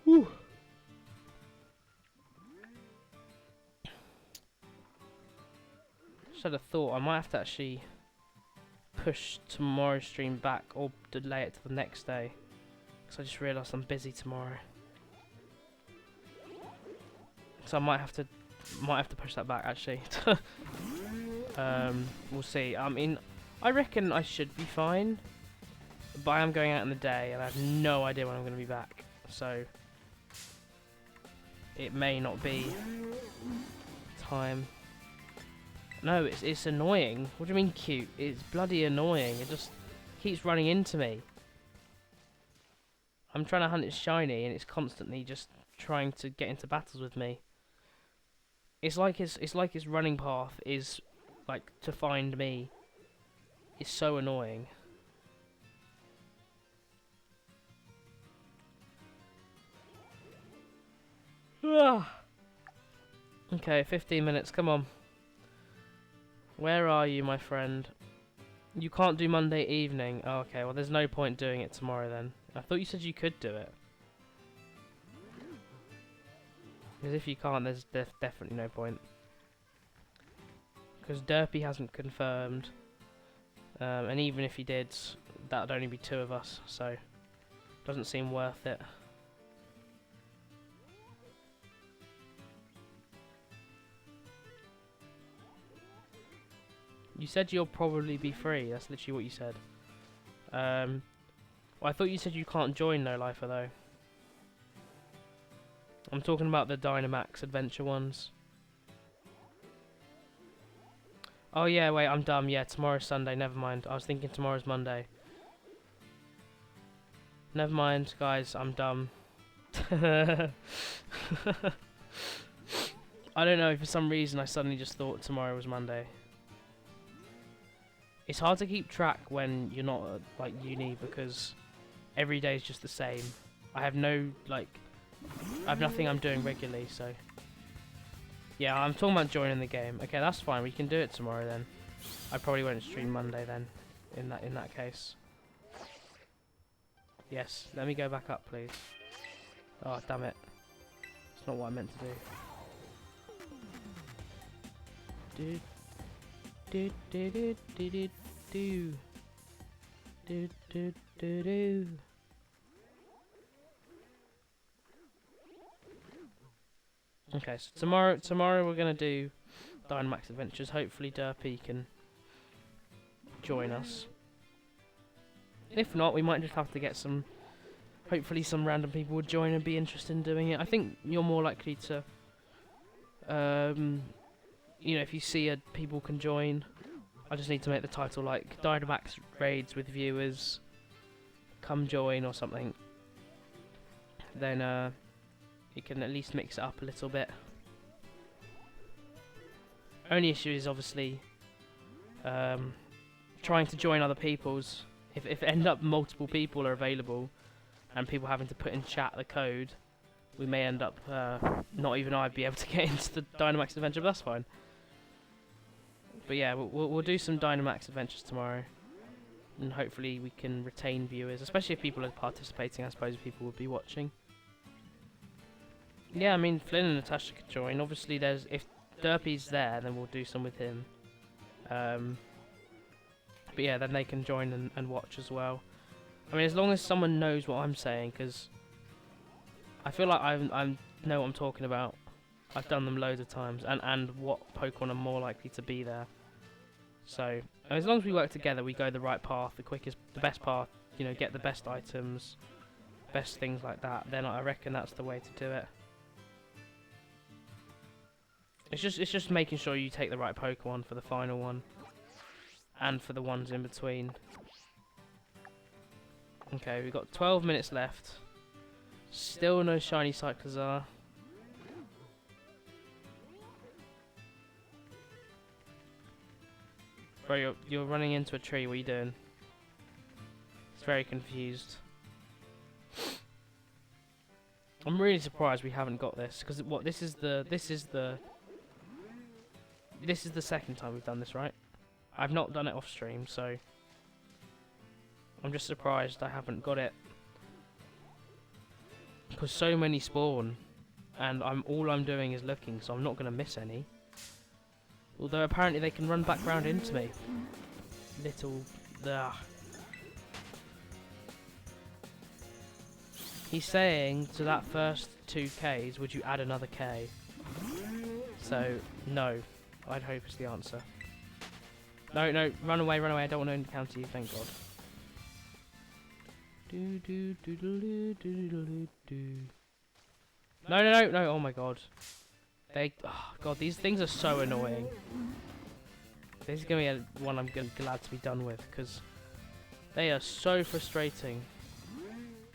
Woo. Just had a thought, I might have to actually push tomorrow's stream back or delay it to the next day, because I just realised I'm busy tomorrow, so I might have to push that back actually. We'll see. I mean, I reckon I should be fine, but I am going out in the day and I have no idea when I'm going to be back, so it may not be time. No, it's annoying. What do you mean cute? It's bloody annoying. It just keeps running into me. I'm trying to hunt it shiny and it's constantly just trying to get into battles with me. It's like its running path is like to find me. It's so annoying. Okay, 15 minutes, come on. Where are you, my friend? You can't do Monday evening. Oh, okay, well there's no point doing it tomorrow then. I thought you said you could do it. Because if you can't, there's definitely no point. Because Derpy hasn't confirmed. And even if he did, that would only be 2 of us, so doesn't seem worth it. You said you'll probably be free. That's literally what you said. Well, I thought you said you can't join No Lifer though. I'm talking about the Dynamax adventure ones. Oh yeah, wait, I'm dumb. Yeah, tomorrow's Sunday. Never mind. I was thinking tomorrow's Monday. Never mind, guys. I'm dumb. I don't know. For some reason, I suddenly just thought tomorrow was Monday. It's hard to keep track when you're not at, like, uni, because every day is just the same. I have no, like, I have nothing I'm doing regularly, so... Yeah, I'm talking about joining the game. Okay, that's fine, we can do it tomorrow then. I probably won't stream Monday then, in that case. Yes, let me go back up, please. Oh, damn it. It's not what I meant to do. Do do do do do do do do do do. Okay, so tomorrow we're gonna do Dynamax Adventures. Hopefully Derpy can join us. If not, we might just have to get some. Hopefully, some random people would join and be interested in doing it. I think you're more likely to. You know, if you see people can join, I just need to make the title like Dynamax Raids with viewers, come join or something. Then you can at least mix it up a little bit. Only issue is obviously trying to join other people's. If end up multiple people are available, and people having to put in chat the code, we may end up not even I'd be able to get into the Dynamax adventure, but that's fine. But yeah, we'll do some Dynamax adventures tomorrow, and hopefully we can retain viewers, especially if people are participating. I suppose people would be watching. Yeah, I mean Flynn and Natasha could join. Obviously, if Derpy's there, then we'll do some with him. But yeah, then they can join and watch as well. I mean, as long as someone knows what I'm saying, because I feel like I know what I'm talking about. I've done them loads of times, and what Pokemon are more likely to be there. So as long as we work together, we go the right path, the best path. You know, get the best items, best things like that. Then I reckon that's the way to do it. It's just making sure you take the right Pokemon for the final one, and for the ones in between. Okay, we've got 12 minutes left. Still no shiny Cyclizar. Bro, you're running into a tree. What are you doing? It's very confused. I'm really surprised we haven't got this, because this is the second time we've done this, right? I've not done it off stream, so I'm just surprised I haven't got it, because so many spawn, and all I'm doing is looking, so I'm not gonna miss any. Although apparently they can run back round into me. Little... Ugh. He's saying to that first 2 Ks, would you add another K? So, no. I'd hope is the answer. No, no, run away, I don't want to encounter you, thank God. No, no, no, no, oh my God. Oh God, these things are so annoying. This is going to be one I'm glad to be done with, because they are so frustrating.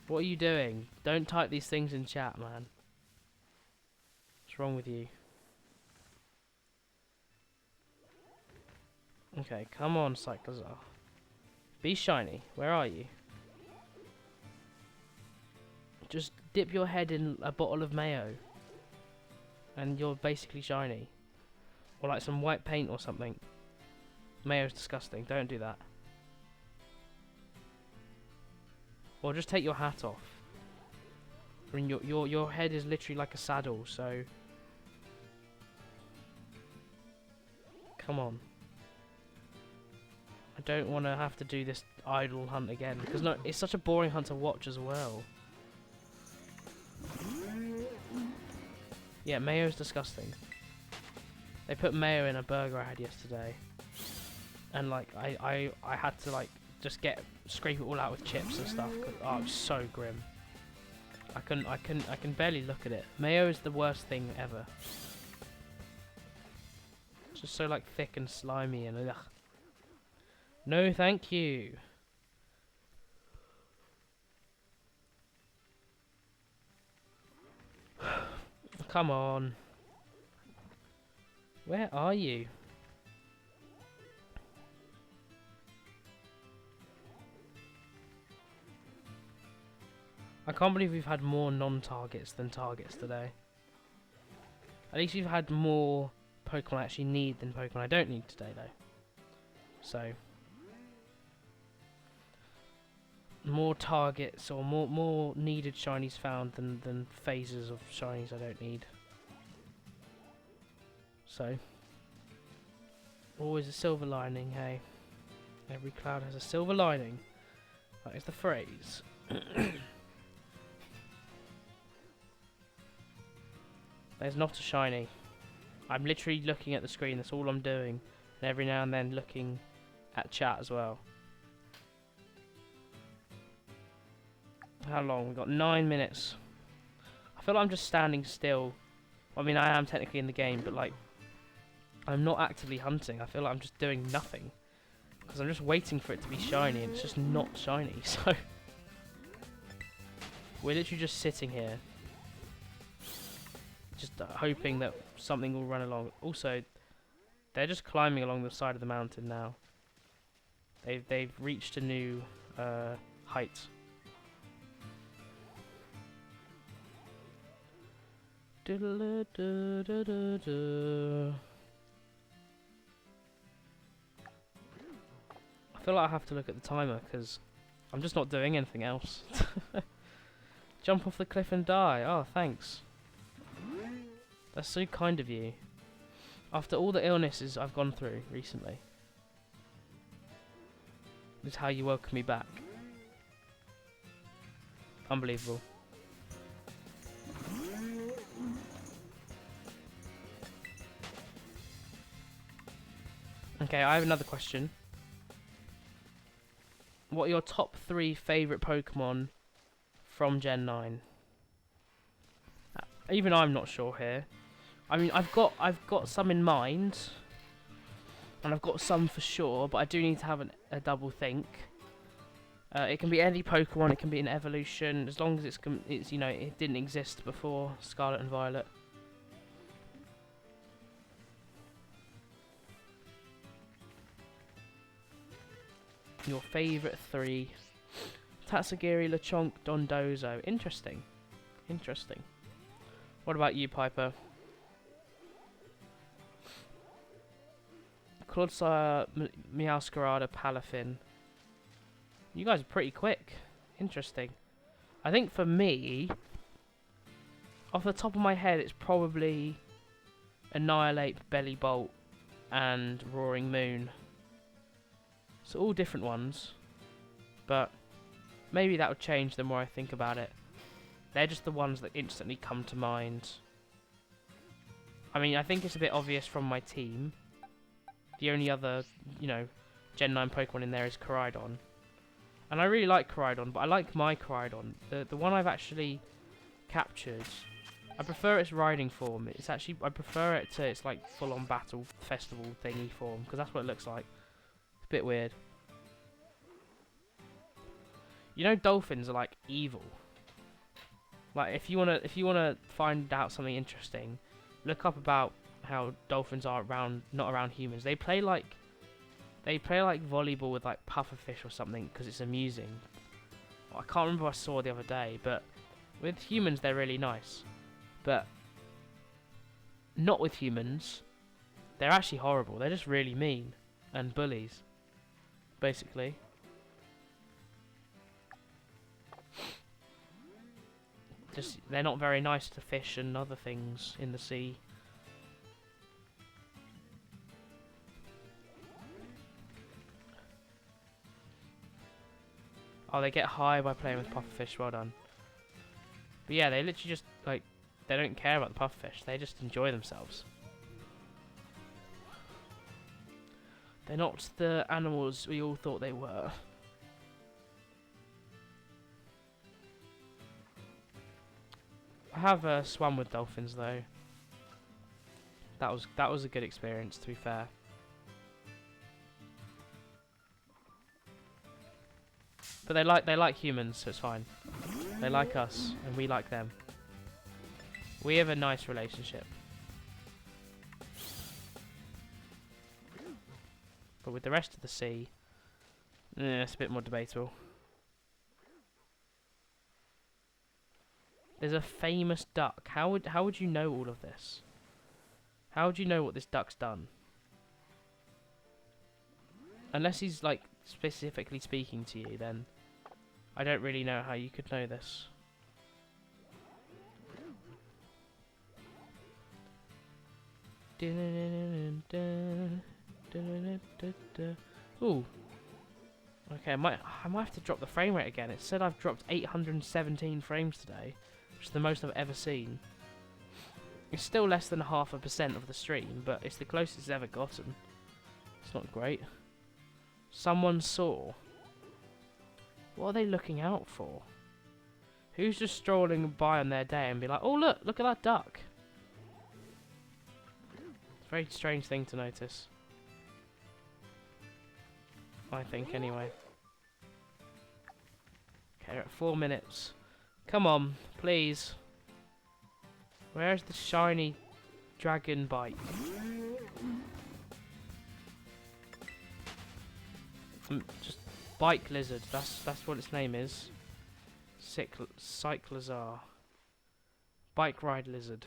What are you doing? Don't type these things in chat, man. What's wrong with you? Okay, come on, Cyclizar. Be shiny. Where are you? Just dip your head in a bottle of mayo, and you're basically shiny. Or like some white paint or something. Mayo's disgusting. Don't do that. Or just take your hat off. I mean, your head is literally like a saddle, so come on. I don't want to have to do this idle hunt again, because no, it's such a boring hunt to watch as well. Yeah, mayo's disgusting. They put mayo in a burger I had yesterday, and like I had to like just scrape it all out with chips and stuff. Oh, it was so grim. I can barely look at it. Mayo is the worst thing ever. It's just so like thick and slimy and ugh. No, thank you. Come on. Where are you? I can't believe we've had more non-targets than targets today. At least we've had more Pokemon I actually need than Pokemon I don't need today, though. So, more targets or more needed shinies found than phases of shinies I don't need. So, always a silver lining, hey. Every cloud has a silver lining. That is the phrase. There's not a shiny. I'm literally looking at the screen, that's all I'm doing. And every now and then looking at chat as well. How long? We've got 9 minutes. I feel like I'm just standing still. I mean, I am technically in the game, but like, I'm not actively hunting. I feel like I'm just doing nothing. Because I'm just waiting for it to be shiny, and it's just not shiny, so... We're literally just sitting here. Just hoping that something will run along. Also, they're just climbing along the side of the mountain now. They've reached a new height. I feel like I have to look at the timer because I'm just not doing anything else. Jump off the cliff and die. Oh, thanks. That's so kind of you. After all the illnesses I've gone through recently. This is how you welcome me back. Unbelievable. Okay, I have another question. What are your top 3 favourite Pokemon from Gen 9? Even I'm not sure here. I mean, I've got some in mind, and I've got some for sure, but I do need to have a double think. It can be any Pokemon, it can be an evolution, as long as it's you know, it didn't exist before Scarlet and Violet. Your favourite 3. Tatsugiri, Lechonk, Dondozo. Interesting. Interesting. What about you, Piper? Clodsire, Meowscarada, Palafin. You guys are pretty quick. Interesting. I think for me, off the top of my head, it's probably Annihilate, Bellibolt, and Roaring Moon. So all different ones, but maybe that would change the more I think about it. They're just the ones that instantly come to mind. I mean, I think it's a bit obvious from my team. The only other, you know, Gen 9 Pokemon in there is Koraidon. And I really like Koraidon, but I like my Koraidon. The one I've actually captured, I prefer its riding form. It's actually, I prefer it to its like full-on battle festival thingy form, because that's what it looks like. Bit weird. You know, dolphins are like evil. Like if you wanna find out something interesting, look up about how dolphins are not around humans. They play like volleyball with like pufferfish or something because it's amusing. I can't remember what I saw the other day, but with humans they're really nice. But not with humans. They're actually horrible. They're just really mean and bullies. Basically. Just, they're not very nice to fish and other things in the sea. Oh, they get high by playing with pufferfish, well done. But yeah, they literally just, like, they don't care about the pufferfish, they just enjoy themselves. They're not the animals we all thought they were. I have swum with dolphins though. That was a good experience, to be fair. But they like humans, so it's fine. They like us, and we like them. We have a nice relationship. But with the rest of the sea, it's a bit more debatable. There's a famous duck. How would you know all of this? How would you know what this duck's done? Unless he's like specifically speaking to you, then I don't really know how you could know this. Ooh. Okay, I might have to drop the frame rate again. It said I've dropped 817 frames today, which is the most I've ever seen. It's still less than 0.5% of the stream, but it's the closest it's ever gotten. It's not great. Someone saw. What are they looking out for? Who's just strolling by on their day and be like, oh look at that duck. It's a very strange thing to notice. I think, anyway. Okay, we're at 4 minutes. Come on, please. Where's the shiny dragon bite? Just bike lizard. That's what its name is. Cyclizar. Bike ride lizard.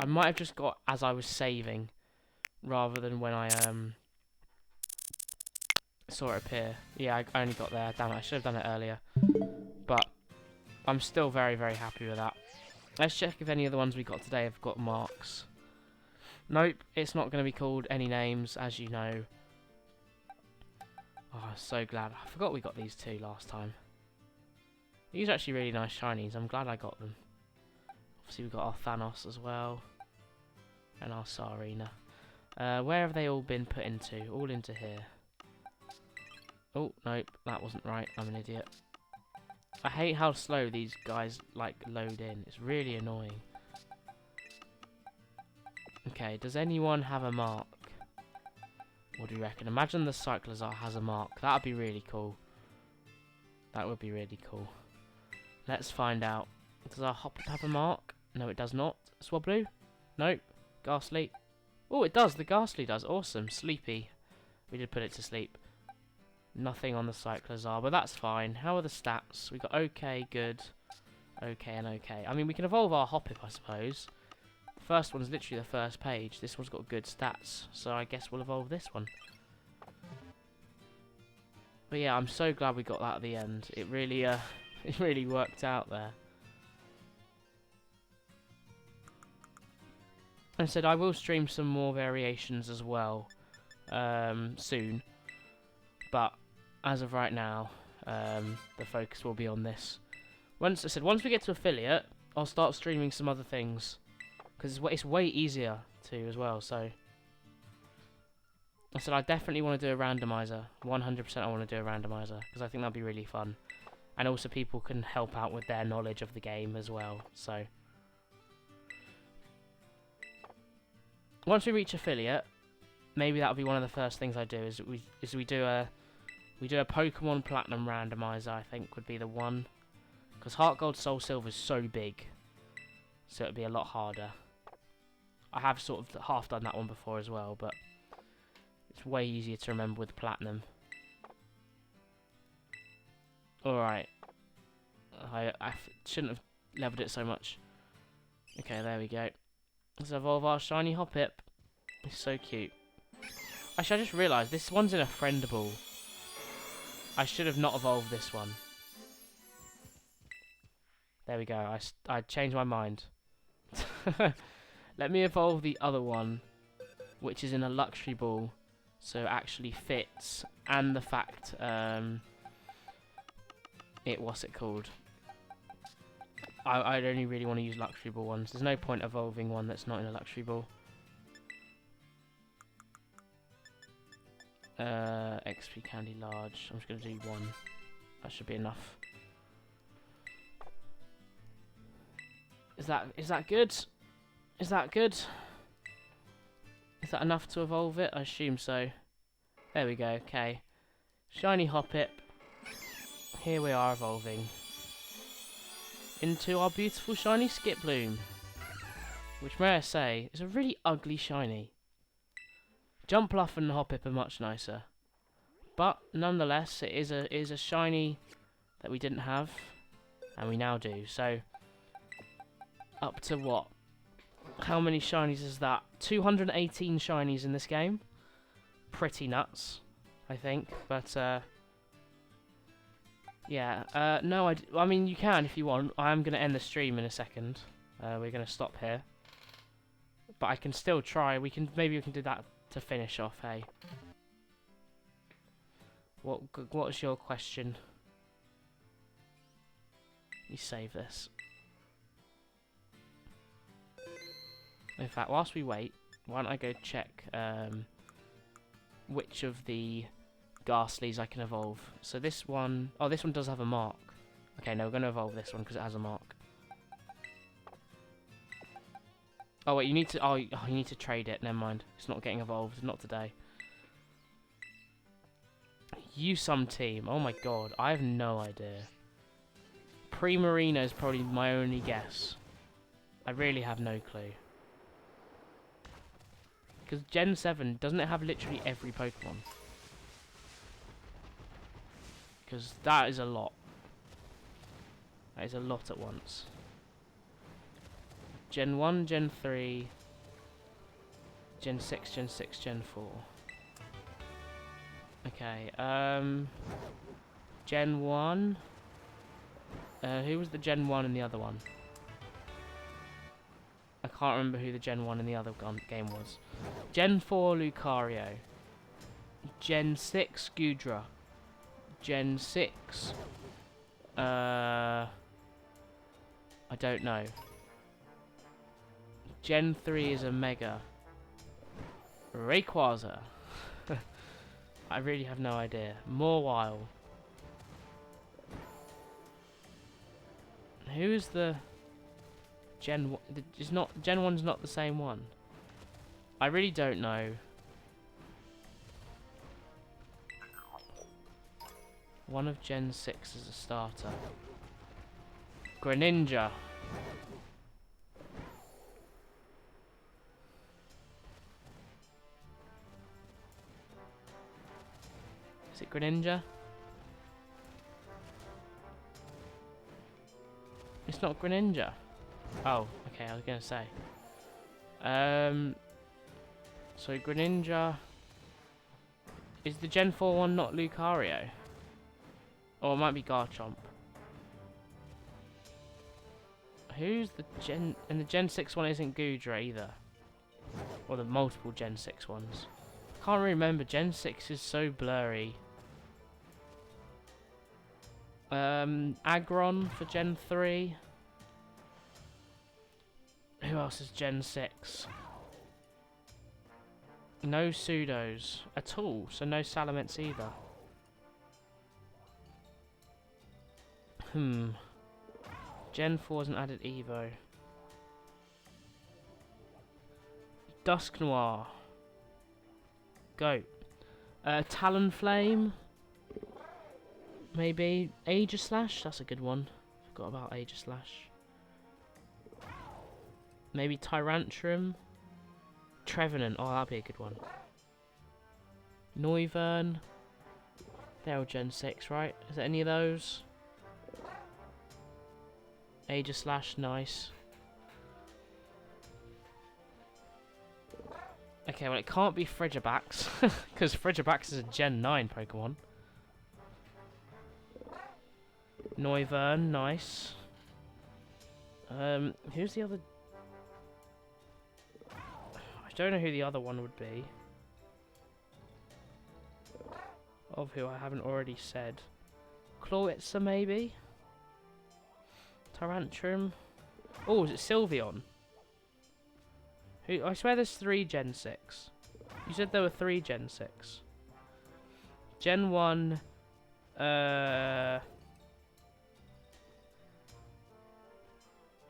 I might have just got as I was saving, rather than when I saw it appear. Yeah, I only got there. Damn it, I should have done it earlier. But I'm still very, very happy with that. Let's check if any of the ones we got today have got marks. Nope, it's not going to be called any names, as you know. Oh, I'm so glad. I forgot we got these two last time. These are actually really nice shinies. I'm glad I got them. Obviously, we've got our Thanos as well. And our Sarina. Where have they all been put into? All into here. Oh, nope, that wasn't right. I'm an idiot. I hate how slow these guys, like, load in. It's really annoying. Okay, does anyone have a mark? What do you reckon? Imagine the Cyclozar has a mark. That would be really cool. That would be really cool. Let's find out. Does our Hoppip have a mark? No, it does not. Swablu? Nope. Ghastly? Oh, it does. The Ghastly does. Awesome. Sleepy. We did put it to sleep. Nothing on the Cyclozar, but that's fine. How are the stats? We got okay, good, okay, and okay. I mean, we can evolve our Hoppip, I suppose. The first one's literally the first page. This one's got good stats, so I guess we'll evolve this one. But yeah, I'm so glad we got that at the end. It really, it really worked out there. I said I will stream some more variations as well soon, but as of right now, the focus will be on this. Once we get to affiliate, I'll start streaming some other things because it's way easier to as well. So I said I definitely want to do a randomizer. 100% I want to do a randomizer because I think that'd be really fun, and also people can help out with their knowledge of the game as well. So once we reach affiliate, maybe that'll be one of the first things I do. Is we do a Pokemon Platinum randomizer. I think would be the one, because Heart Gold, Soul Silver is so big, so it'd be a lot harder. I have sort of half done that one before as well, but it's way easier to remember with Platinum. All right, I shouldn't have leveled it so much. Okay, there we go. Let's evolve our shiny Hoppip. It's so cute. Actually, I just realised this one's in a friendable. I should have not evolved this one. There we go. I changed my mind. Let me evolve the other one, which is in a luxury ball, so it actually fits, and the fact what's it called? I'd only really want to use luxury ball ones. There's no point evolving one that's not in a luxury ball. XP candy large. I'm just going to do one. That should be enough. Is that good? Is that good? Is that enough to evolve it? I assume so. There we go. Okay. Shiny Hoppip. Here we are evolving into our beautiful shiny Skiploom, which, may I say, is a really ugly shiny. Jumpluff and Hoppip are much nicer, but nonetheless, it is a shiny that we didn't have, and we now do. So, up to what? How many shinies is that? 218 shinies in this game. Pretty nuts, I think. But yeah. No, I mean, you can if you want. I am going to end the stream in a second. We're going to stop here, but I can still try. Maybe we can do that to finish off. Hey, what's your question? You save this. In fact, whilst we wait, why don't I go check which of the Ghastlies I can evolve. So this one... Oh, this one does have a mark. Okay, no, we're going to evolve this one because it has a mark. Oh, wait, you need to... Oh, you need to trade it. Never mind. It's not getting evolved. Not today. You some team. Oh, my God. I have no idea. Primarina is probably my only guess. I really have no clue. Because Gen 7, doesn't it have literally every Pokemon? Because that is a lot. That is a lot at once. Gen 1, Gen 3, Gen 6, Gen 6, Gen 4. Okay, Gen 1. Who was the Gen 1 in the other one? I can't remember who the Gen 1 in the other game was. Gen 4, Lucario. Gen 6, Gudra. Gen 6. I don't know. Gen 3 is a Mega. Rayquaza. I really have no idea. Mawile. Who is the Gen 1? It's not Gen 1's not the same one. I really don't know. One of Gen 6 is a starter. Greninja. Is it Greninja? It's not Greninja. Oh, okay, I was gonna say. So Greninja. Is the Gen 4 one not Lucario? Or it might be Garchomp. Who's the Gen... And the Gen 6 one isn't Gudra either. Or the multiple Gen 6 ones. Can't remember. Gen 6 is so blurry. Aggron for Gen 3. Who else is Gen 6? No Pseudos at all, so no Salamence either. Gen 4 hasn't added Evo. Dusknoir. Goat. Talonflame. Maybe. Aegislash, that's a good one. Forgot about Aegislash. Maybe Tyrantrum. Trevenant, oh that'd be a good one. Noivern. They're all Gen 6, right? Is there any of those? Aegislash, nice. Okay, well it can't be Frigibax, because Frigibax is a Gen 9 Pokemon. Noivern, nice. Who's the other... I don't know who the other one would be. Of who I haven't already said. Clawitzer, maybe? Tyrantrum. Oh, is it Sylveon? Who? I swear there's 3 Gen 6. You said there were 3 Gen 6. Gen 1...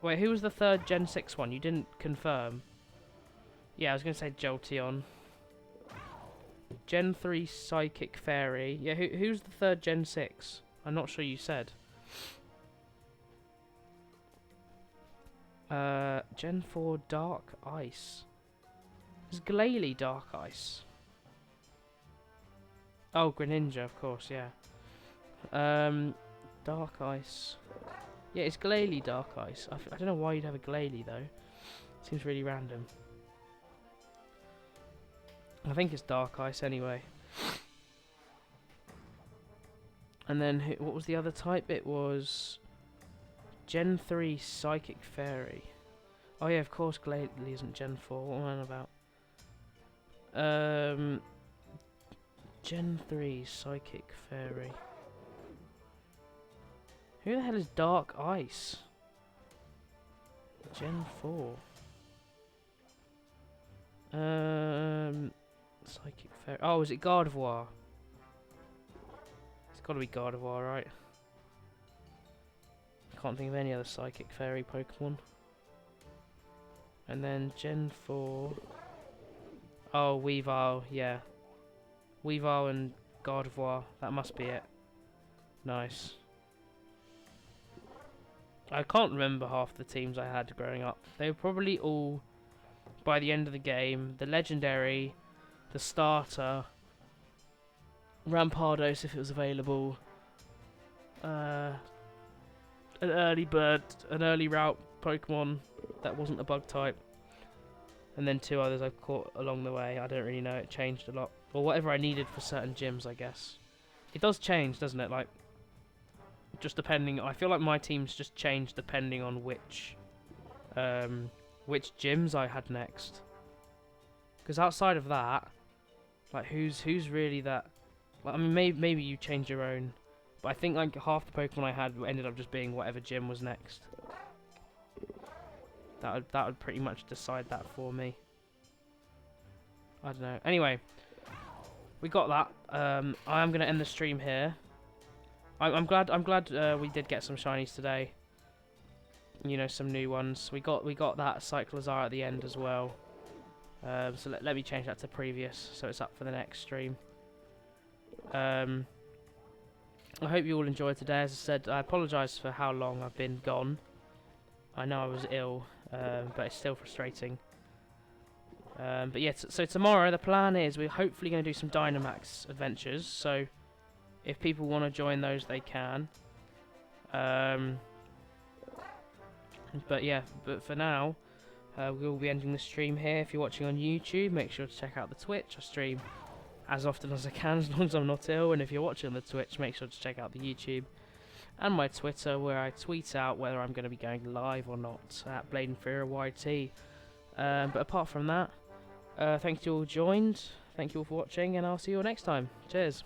Wait, who was the 3rd Gen 6 one? You didn't confirm. Yeah, I was going to say Jolteon. Gen 3 Psychic Fairy. Yeah, who's the 3rd Gen 6? I'm not sure you said. Gen 4 Dark Ice. Is Glalie Dark Ice? Oh, Greninja, of course, yeah. Dark Ice. Yeah, it's Glalie Dark Ice. I don't know why you'd have a Glalie, though. Seems really random. I think it's Dark Ice, anyway. And then, what was the other type? It was... Gen 3 Psychic Fairy. Oh yeah, of course Glalie isn't Gen 4. What am I on about? Gen 3 Psychic Fairy. Who the hell is Dark Ice? Gen 4. Psychic Fairy. Oh, is it Gardevoir? It's got to be Gardevoir, right? Can't think of any other Psychic Fairy Pokemon. And then Gen 4. Oh, Weavile, yeah. Weavile and Gardevoir. That must be it. Nice. I can't remember half the teams I had growing up. They were probably all, by the end of the game, the Legendary, the Starter, Rampardos if it was available, an early bird, an early route Pokemon that wasn't a bug type. And then 2 others I've caught along the way. I don't really know, it changed a lot. Or whatever I needed for certain gyms, I guess. It does change, doesn't it? Like, just depending... I feel like my team's just changed depending on which gyms I had next. Because outside of that, like, who's really that... Like, I mean, maybe you change your own. But I think, like, half the Pokemon I had ended up just being whatever gym was next. That would pretty much decide that for me. I don't know. Anyway, we got that. I am gonna end the stream here. I'm glad we did get some shinies today. You know, some new ones. We got that Cyclozar at the end as well. So let me change that to previous, so it's up for the next stream. I hope you all enjoyed today. As I said, I apologise for how long I've been gone. I know I was ill, but it's still frustrating. But yeah, so tomorrow the plan is we're hopefully going to do some Dynamax adventures. So if people want to join those, they can. But yeah, but for now, we'll be ending the stream here. If you're watching on YouTube, make sure to check out the Twitch. I stream as often as I can, as long as I'm not ill. And if you're watching on the Twitch, make sure to check out the YouTube and my Twitter, where I tweet out whether I'm going to be going live or not at Blade and Fury YT. But apart from that, thank you all joined. Thank you all for watching, and I'll see you all next time. Cheers.